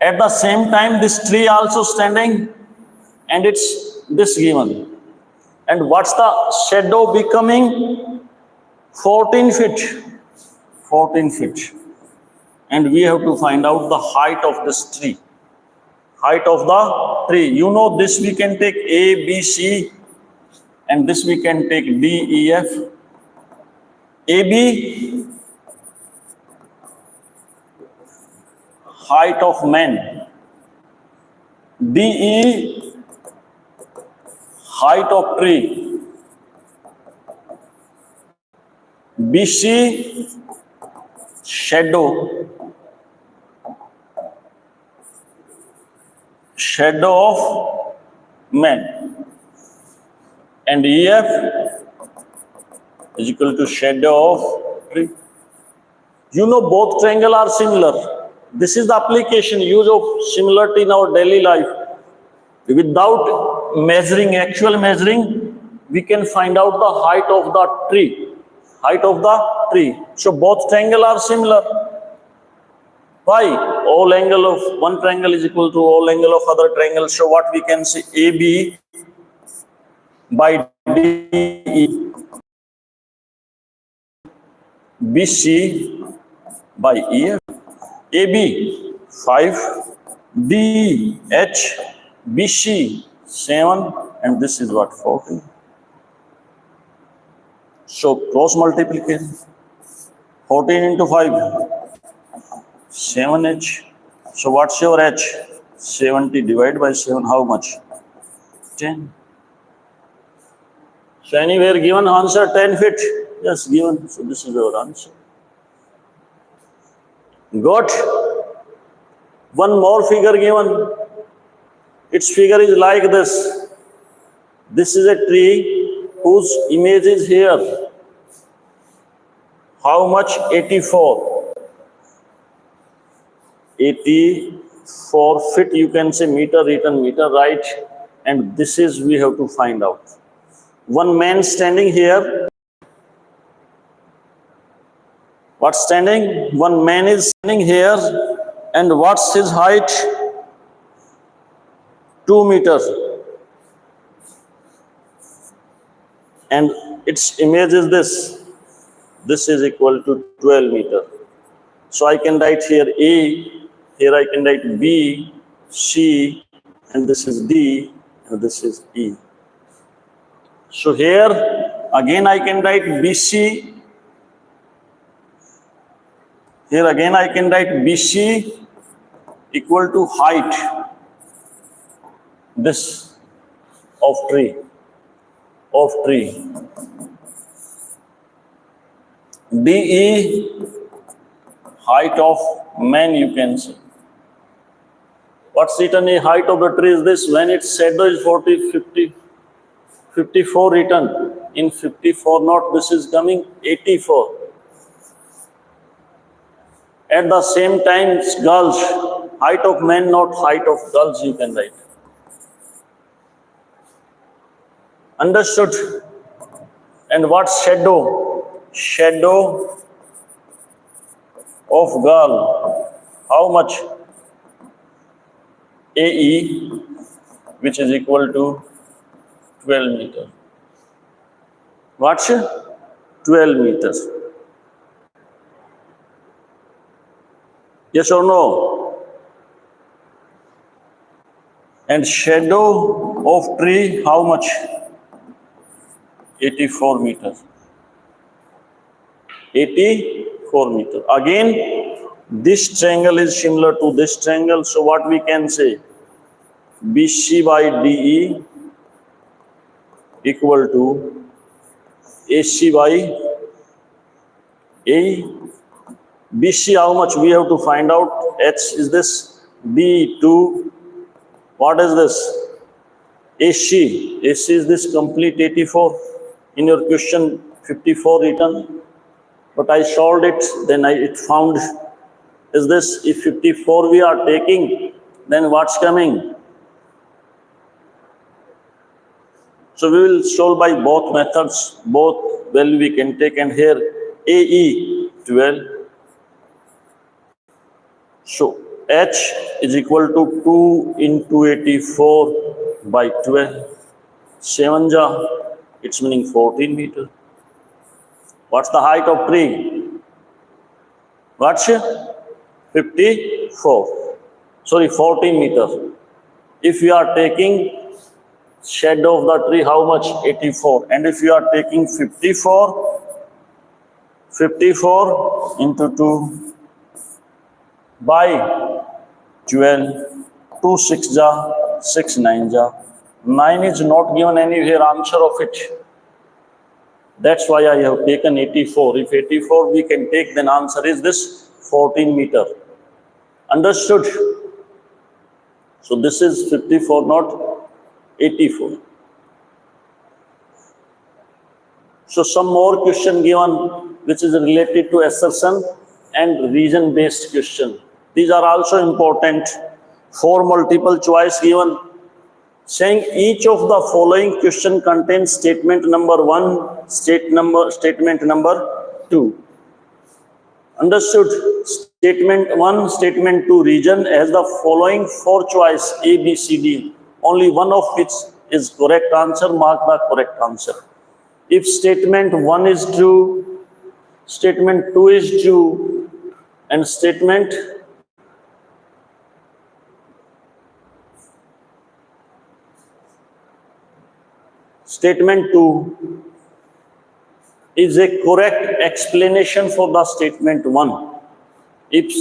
At the same time, this tree also standing, and it's this given. And what's the shadow becoming? 14 feet. 14 feet. And we have to find out the height of this tree. Height of the tree. You know this we can take A, B, C, and this we can take D, E, F. AB, height of man. DE, height of tree. BC, shadow of man. And EF is equal to shadow of tree. You know both triangle are similar. This is the application, use of similarity in our daily life. Without measuring, actual measuring, we can find out the height of the tree. Height of the tree. So both triangle are similar. Why? All angle of one triangle is equal to all angle of other triangle. So what we can say? AB by DE, BC by EF. AB 5, DH, BC 7, and this is what? 14. So cross multiplication. 14 into 5, 7H. So what's your H? 70 divided by 7, how much? 10. So anywhere given answer 10 feet. Yes, given. So this is our answer. Got one more figure given. Its figure is like this. This is a tree whose image is here. How much? 84. 84 feet, you can say meter, written meter, right? And this is we have to find out. One man standing here. What's standing? One man is standing here. And what's his height? 2 meters. And its image is this. This is equal to 12 meter. So I can write here A, here I can write B, C, and this is D, and this is E. So here again I can write BC. Here again I can write BC equal to height, this of tree. DE, height of man, you can say. What's written in height of the tree is this. When its shadow is 40, 50, 54 written. In 54 not, this is coming 84. At the same time, girls, height of men, not height of girls, you can write. Understood? And what shadow? Shadow of girl. How much? AE, which is equal to 12 meters. What's 12 meters? Yes or no? And shadow of tree, how much? 84 meters. 84 meters. Again, this triangle is similar to this triangle. So what we can say? BC by DE equal to AC by AE. BC how much? We have to find out. H is this. D 2. What is this? AC. AC is this complete 84. In your question 54 written. But I solved it. Then it found is this. If 54 we are taking, then what's coming? So we will solve by both methods. Both value we can take. And here AE 12. So H is equal to 2 into 84 by 12. 7 ja, it's meaning 14 meters. What's the height of tree? What's 54? Sorry, 14 meters. If you are taking shadow of the tree, how much? 84. And if you are taking 54 into 2 by 12, 2 6 ja, 6 9 ja. 9 is not given anywhere, answer of it. That's why I have taken 84. If 84 we can take, then answer is this 14 meter. Understood? So this is 54, not 84. So some more question given which is related to assertion and reason based question. These are also important. 4 multiple choice given, saying each of the following question contains statement number 1, statement number 2. Understood? Statement 1, statement 2, region has the following 4 choice A, B, C, D. Only one of which is correct answer, mark the correct answer. If statement 1 is true, statement 2 is true, and statement Statement 2 is a correct explanation for the statement 1. If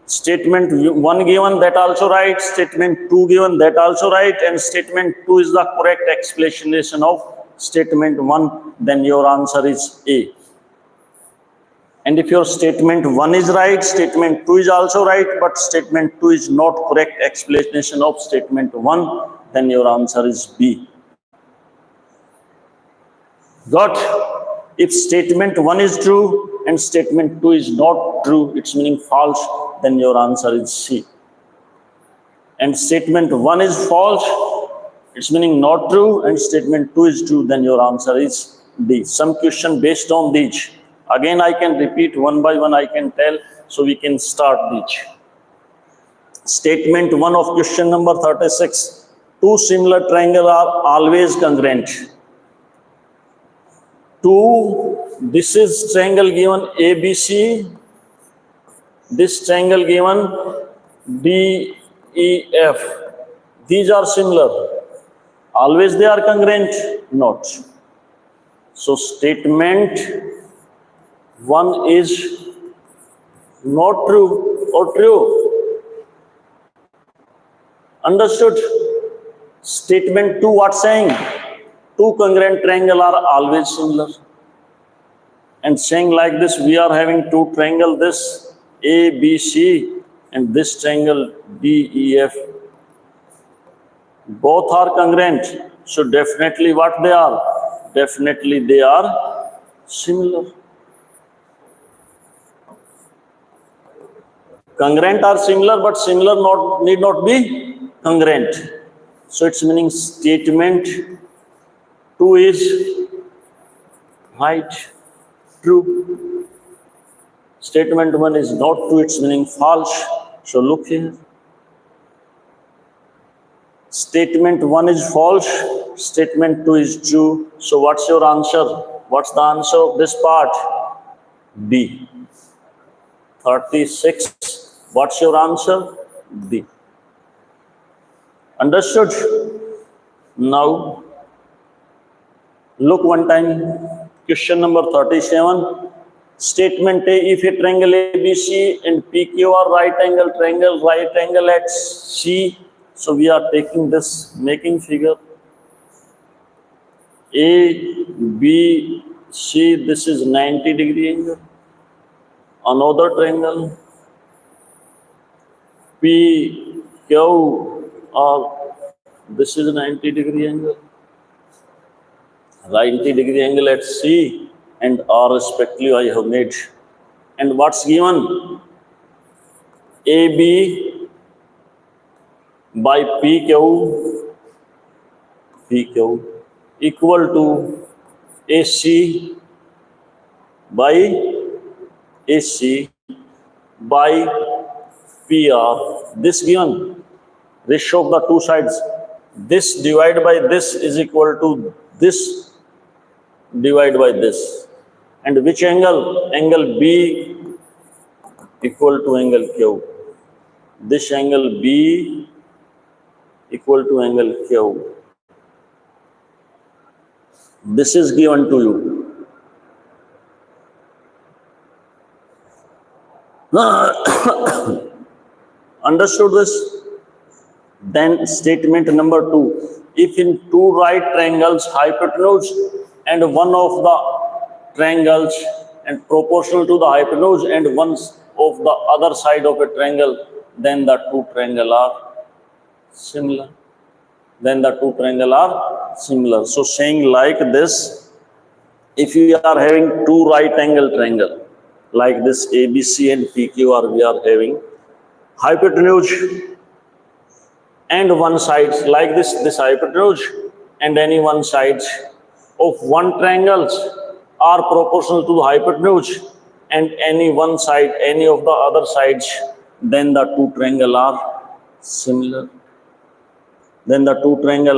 statement 1 given, that also right, statement 2 given, that also right, and statement 2 is the correct explanation of statement 1, then your answer is A. And if your statement 1 is right, statement 2 is also right, but statement 2 is not correct explanation of statement 1, then your answer is B. Got? If statement 1 is true and statement 2 is not true, it's meaning false, then your answer is C. And statement 1 is false, it's meaning not true, and statement 2 is true, then your answer is D. Some question based on these. Again, I can repeat one by one, I can tell, so we can start these. Statement 1 of question number 36. 2 similar triangles are always congruent. 2 this is triangle given ABC, this triangle given DEF. These are similar. Always they are congruent? Not. So statement 1 is not true or true. Understood? Statement 2 what saying? Two congruent triangles are always similar. And saying like this, we are having two triangles, this ABC and this triangle DEF. Both are congruent. So definitely what they are? Definitely they are similar. Congruent are similar, but similar need not be congruent. So it's meaning statement 2 is right, true. Statement 1 is not true, it's meaning false. So look here. Statement 1 is false, statement 2 is true. So what's your answer? What's the answer of this part? D. 36. What's your answer? D. Understood? Now, look one time. Question number 37. Statement A, if a triangle ABC and PQ are right angle at C. So we are taking this, making figure A, B, C, this is 90-degree angle. Another triangle P, Q, or this is 90-degree angle. 90-degree angle at C and R respectively I have made. And what's given? AB by PQ equal to AC by AC by PR. This given ratio of the two sides. This divided by this is equal to this divided by this. And which angle? Angle B equal to angle Q. This angle B equal to angle Q. This is given to you. Understood this? Then statement number 2. If in two right triangles hypotenuse and one of the triangles and proportional to the hypotenuse and one of the other side of a triangle, then the two triangles are similar. So saying like this, if we are having two right angle triangle, like this ABC and PQR we are having, hypotenuse and one side, like this hypotenuse and any one side of one triangles are proportional to the hypotenuse and any one side, any of the other sides, then the two triangles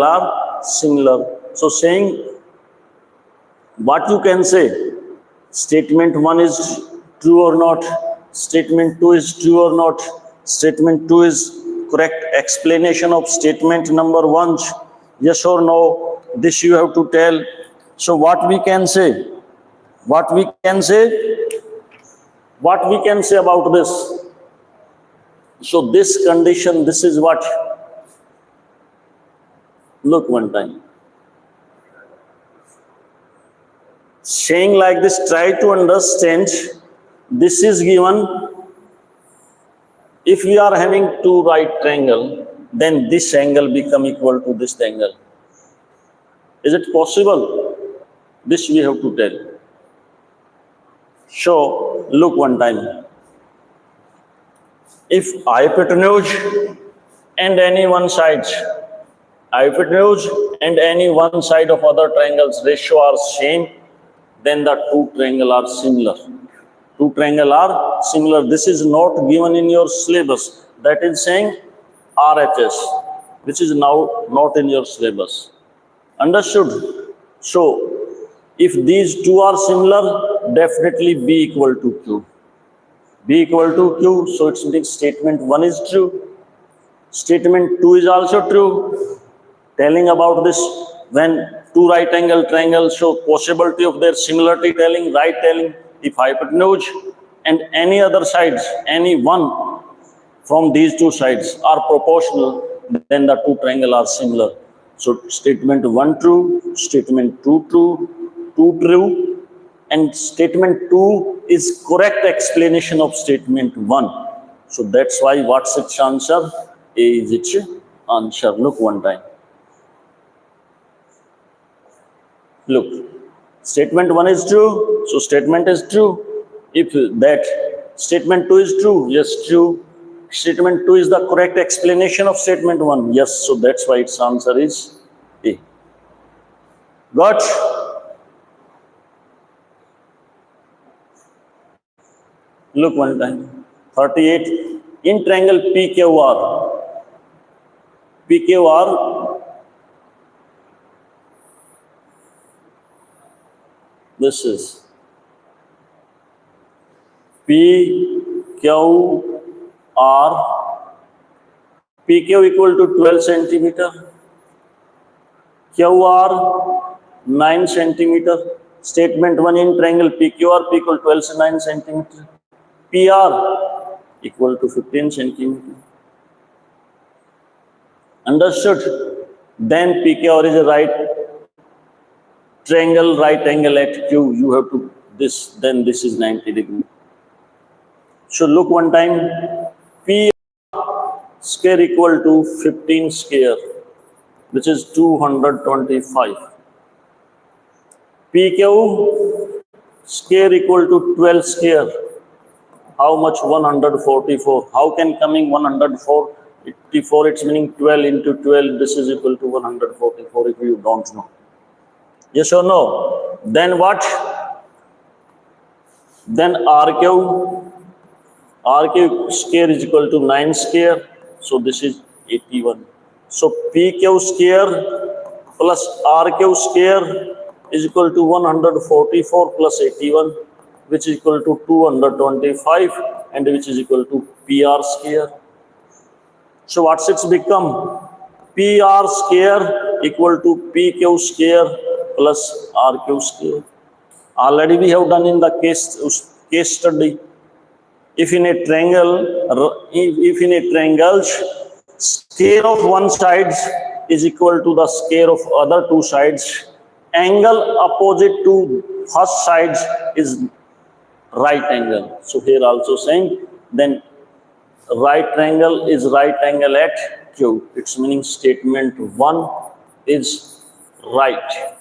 are similar. So saying, what you can say? Statement 1 is true or not? Statement 2 is true or not? Statement 2 is correct explanation of statement number 1. Yes or no? This you have to tell. So what we can say? What we can say about this? So this condition, this is what? Look one time. Saying like this, try to understand. This is given. If we are having two right triangle, then this angle become equal to this angle. Is it possible? This we have to tell. So look one time. If hypotenuse and any one side of other triangles ratio are same, then the two triangles are similar. This is not given in your syllabus. That is saying RHS, which is now not in your syllabus. Understood? So if these two are similar, definitely B equal to Q. B equal to Q, so it means statement 1 is true. Statement 2 is also true. Telling about this, when two right angle triangles show possibility of their similarity, telling, right telling, if hypotenuse and any other sides, any one from these two sides are proportional, then the two triangles are similar. So statement 1 true, statement 2 true, 2 true, and statement 2 is correct explanation of statement 1. So that's why what's its answer? A is its answer. Look one time. Look, statement 1 is true, so statement is true. If that statement 2 is true, yes, true. Statement 2 is the correct explanation of statement 1, yes, so that's why its answer is A. Got? Look one time. 38. In triangle PQR, this is PQR, PQ equal to 12 centimeter, QR 9 centimeter. Statement 1 in triangle PQR, P equal to 12 9 centimeter. PR equal to 15 centimeter. Understood? Then PQR is a right triangle, right angle at Q. You have to this, then this is 90 degree. So look one time. P square equal to 15 square, which is 225. PQ square equal to 12 square. How much? 144. How can coming 144? It's meaning 12 into 12. This is equal to 144 if you don't know. Yes or no? Then what? Then RQ square is equal to 9 square. So this is 81. So PQ square plus RQ square is equal to 144 plus 81, which is equal to 225, and which is equal to PR square. So what's it's become? PR square equal to PQ square plus RQ square. Already we have done in the case study. If in a triangle, square of one side is equal to the square of other two sides, angle opposite to first side is right angle. So here also saying, then right triangle is right angle at Q. It's meaning statement 1 is right.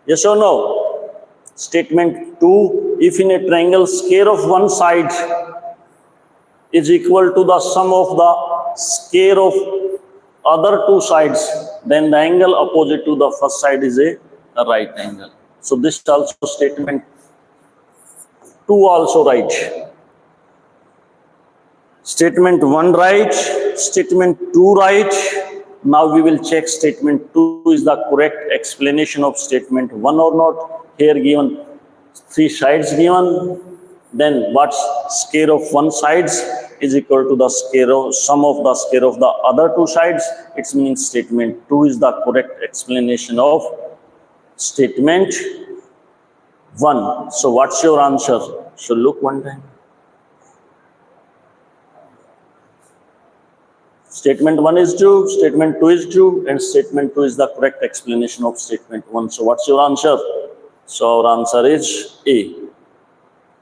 Yes or no? Statement 2, if in a triangle square of one side is equal to the sum of the square of other two sides, then the angle opposite to the first side is a right angle. So this also statement 2 also right. Statement 1 right, statement 2 right. Now we will check statement 2 is the correct explanation of statement 1 or not. Here given 3 sides given, then what's square of one sides is equal to the square of sum of the square of the other two sides. It means statement 2 is the correct explanation of statement 1. So what's your answer? So look one time. Statement 1 is true, statement 2 is true, and statement 2 is the correct explanation of statement 1. So what's your answer? So our answer is A.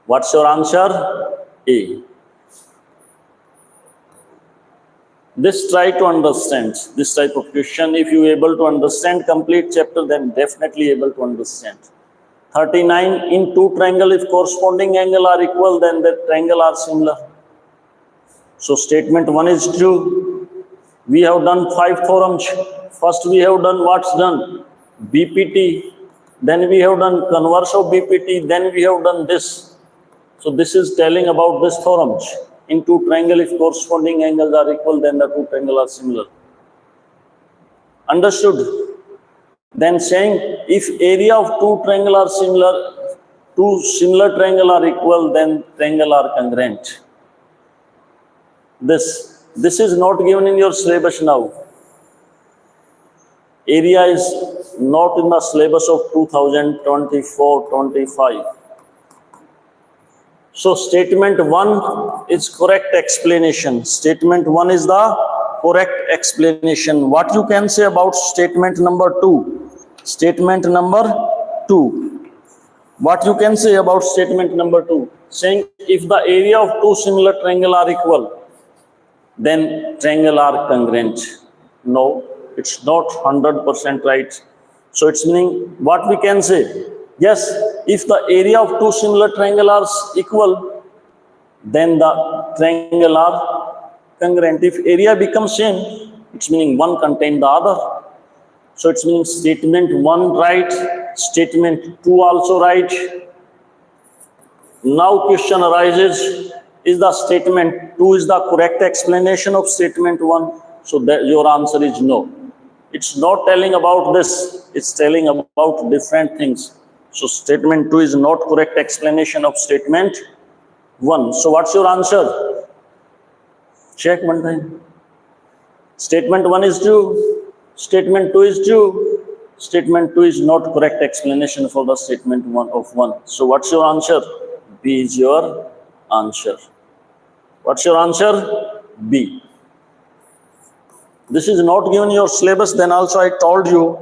What's your answer? A. This try to understand, this type of question, if you able to understand complete chapter, then definitely able to understand. 39, in two triangle, if corresponding angle are equal, then the triangle are similar. So statement 1 is true. We have done 5 theorems. First we have done what's done? BPT. Then we have done converse of BPT. Then we have done this. So this is telling about this theorems. In two triangle, if corresponding angles are equal, then the two triangles are similar. Understood? Then saying if area of two triangle are similar, two similar triangle are equal, then triangle are congruent. This is not given in your syllabus now. Area is not in the syllabus of 2024-25. So statement 1 is correct explanation. Statement 1 is the correct explanation. What you can say about statement number 2? Statement number 2. What you can say about statement number 2? Saying if the area of two similar triangles are equal, then triangle are congruent. No, it's not 100% right. So it's meaning what we can say. Yes, if the area of two similar triangles are equal, then the triangle are congruent. If area becomes same, it's meaning one contain the other. So it's meaning statement 1 right, statement 2 also right. Now question arises, is the statement 2 is the correct explanation of statement 1? So that your answer is no. It's not telling about this, it's telling about different things. So statement 2 is not correct explanation of statement 1. So what's your answer? Check one time. Statement 1 is true. Statement 2 is true. Statement 2 is not correct explanation for the statement 1 of 1. So what's your answer? B is your answer. What's your answer? B. This is not given your syllabus, then also I told you.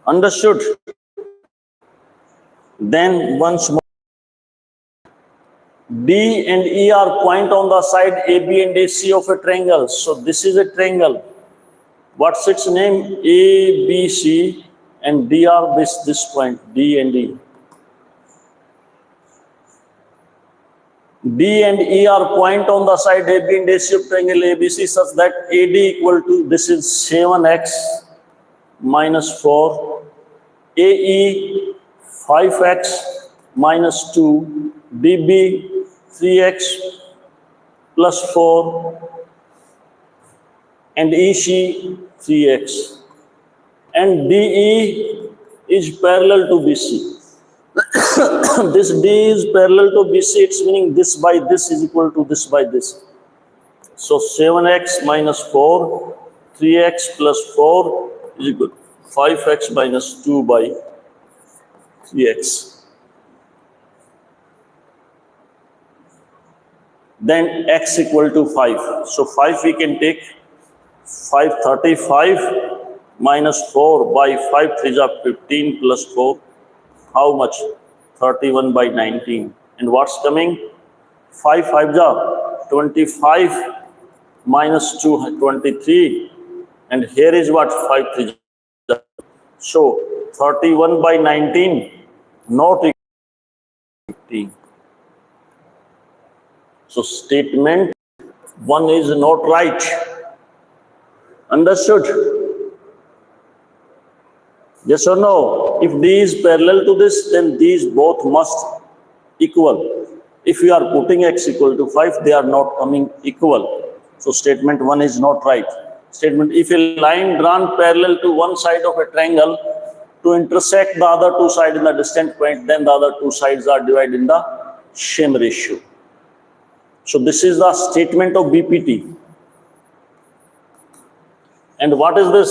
Understood? Then once more. D and E are point on the side AB and AC of a triangle. So this is a triangle. What's its name? A, B, C, and D are this point, D and E. D and E are point on the side AB and AC of triangle ABC such that AD equal to, this is 7x minus 4, AE 5x minus 2, DB 3x plus 4, and EC 3x. And DE is parallel to BC. This D is parallel to BC, it's meaning this by this is equal to this by this. So 7x minus 4, 3x plus 4 is equal to 5x minus 2 by 3x. Then x equal to 5. So 5 we can take 535 minus 4 by 5 3 is 15 plus 4. How much? 31 by 19. And what's coming? 5 5 is 25 minus 2 23. And here is what? 5 3 is. So 31 by 19 not equal to 15. So statement 1 is not right. Understood? Yes or no? If D is parallel to this, then these both must equal. If we are putting x equal to 5, they are not coming equal. So statement 1 is not right. Statement, if a line drawn parallel to one side of a triangle to intersect the other two sides in the distant point, then the other two sides are divided in the same ratio. So this is the statement of BPT. And what is this?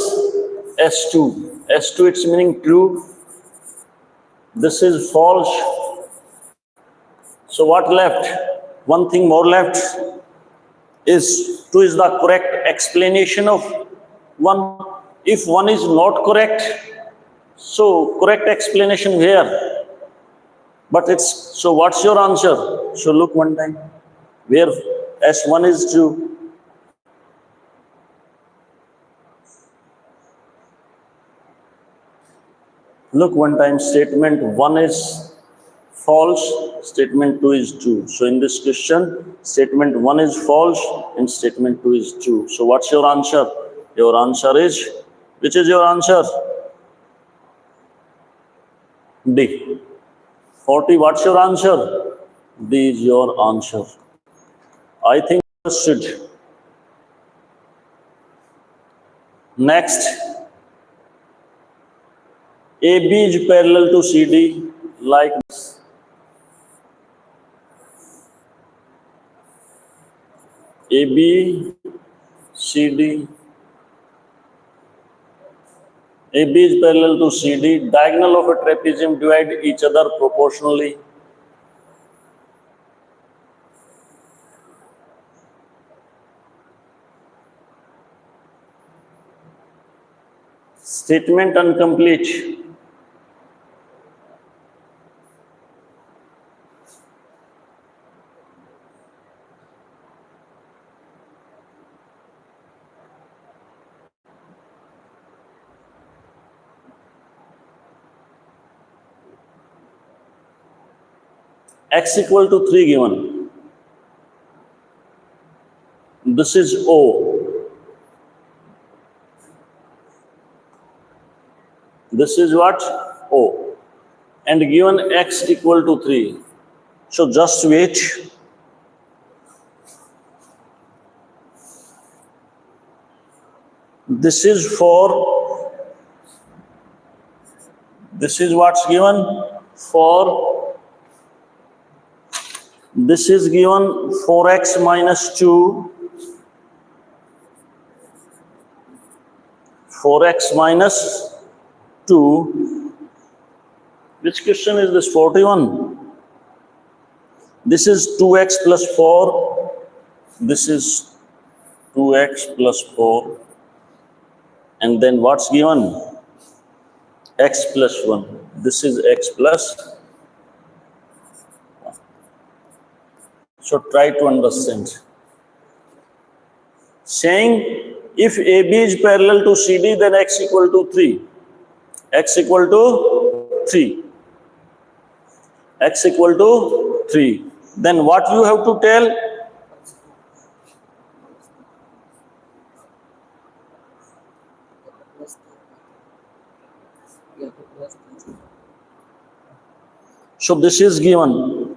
S2. S2, it's meaning true. This is false. So what left? One thing more left is 2 is the correct explanation of 1. If 1 is not correct, so correct explanation where? But it's, so what's your answer? So look one time. Where S1 is true. Look one time, statement 1 is false, statement 2 is true. So in this question, statement 1 is false and statement 2 is true. So what's your answer? Your answer is, which is your answer? D. 40, what's your answer? D is your answer. I think should. Next, AB is parallel to CD like this. AB, CD. AB is parallel to CD. Diagonal of a trapezium divide each other proportionally. Statement incomplete. X equal to 3 given. This is O. This is what? O. And given X equal to 3. So just wait. This is what's given for, this is given 4x minus 2, 4x minus 2. Which question is this? 41. This is 2x plus 4. This is 2x plus 4. And then what's given? X plus 1. This is x plus 1. So try to understand. Saying if AB is parallel to CD, then x equal to 3. X equal to 3. X equal to 3. Then what you have to tell? So this is given.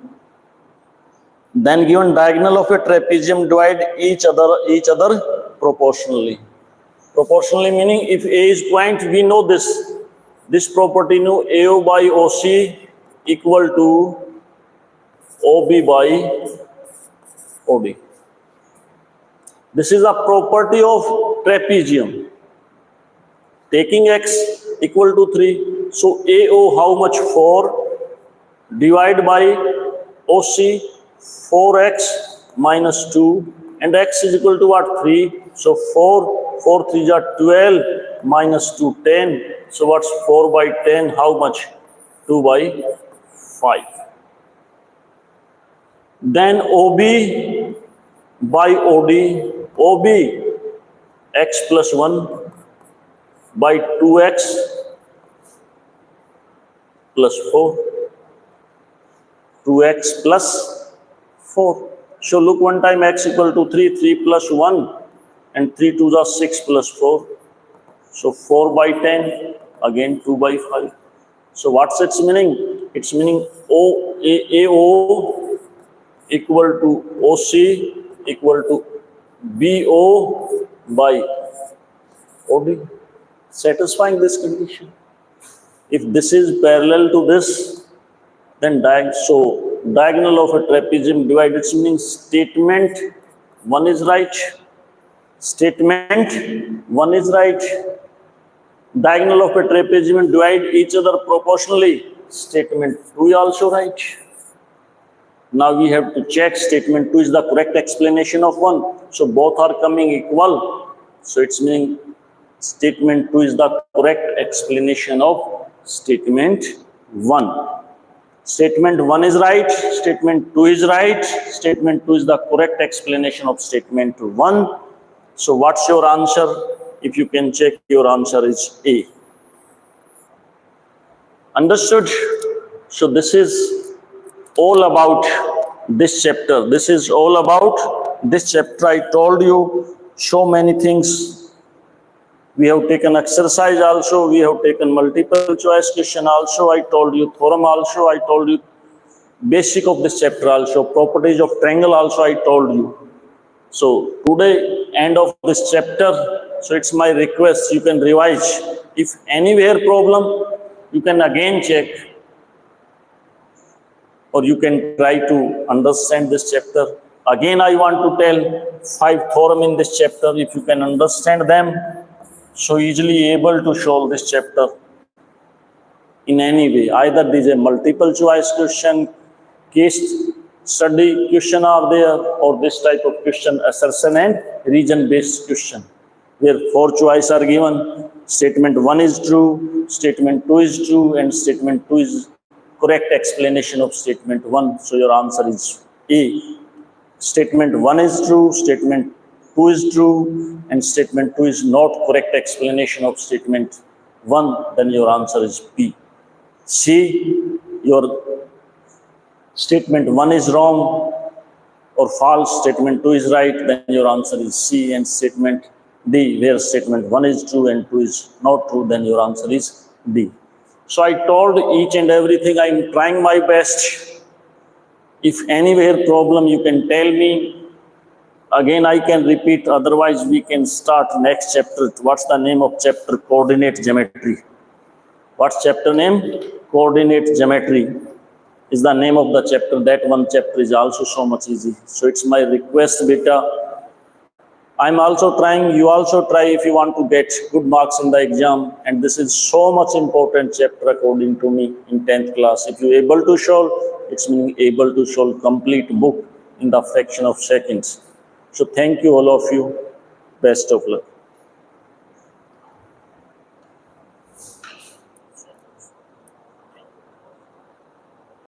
Then given diagonal of a trapezium divide each other proportionally. Proportionally meaning if A is point, we know this property know AO by OC equal to OB by OD. This is a property of trapezium. Taking x equal to 3. So AO how much? 4. Divide by OC 4x minus 2. And x is equal to what? 3. So 4 3s are 12 minus 2 10. So what's 4 by 10? How much? 2 by 5. Then OB by OD. OB x plus 1 by 2x plus 4. 2x plus 4. So look one time x equal to 3. 3 plus 1. And 3 2s are 6 plus 4. So 4 by 10. Again 2 by 5. So what's its meaning? Its meaning AO equal to OC equal to BO by OD. Satisfying this condition. If this is parallel to this, then diagonal of a trapezium divide, its meaning statement 1 is right. Statement 1 is right. Diagonal of a trapezium divide each other proportionally. Statement 2 is also right. Now we have to check statement 2 is the correct explanation of 1. So both are coming equal. So it's meaning statement 2 is the correct explanation of statement 1. Statement 1 is right. Statement 2 is right. Statement 2 is the correct explanation of statement 1. So what's your answer? If you can check, your answer is A. Understood? So this is all about this chapter. This is all about this chapter. I told you so many things. We have taken exercise also. We have taken multiple choice question also. I told you theorem also. I told you basic of this chapter also. Properties of triangle also I told you. So today, end of this chapter. So it's my request, you can revise. If anywhere problem, you can again check. Or you can try to understand this chapter. Again, I want to tell 5 theorems in this chapter. If you can understand them, so easily able to solve this chapter in any way. Either this is a multiple choice question, case study question are there, or this type of question, assertion and region based question, where 4 choices are given. Statement 1 is true, statement 2 is true, and statement 2 is correct explanation of statement 1. So your answer is A. Statement 1 is true, statement 2 is true, and statement 2 is not correct explanation of statement 1, then your answer is B. C, your statement 1 is wrong or false, statement 2 is right, then your answer is C. And statement D, where statement 1 is true and 2 is not true, then your answer is D. So I told each and everything, I am trying my best. If anywhere problem, you can tell me. Again, I can repeat, otherwise we can start next chapter. What's the name of chapter? Coordinate geometry. What's chapter name? Coordinate geometry is the name of the chapter. That one chapter is also so much easy. So it's my request, beta. I'm also trying, you also try if you want to get good marks in the exam. And this is so much important chapter according to me in 10th class. If you're able to solve, it's meaning able to solve complete book in the fraction of seconds. So thank you all of you. Best of luck.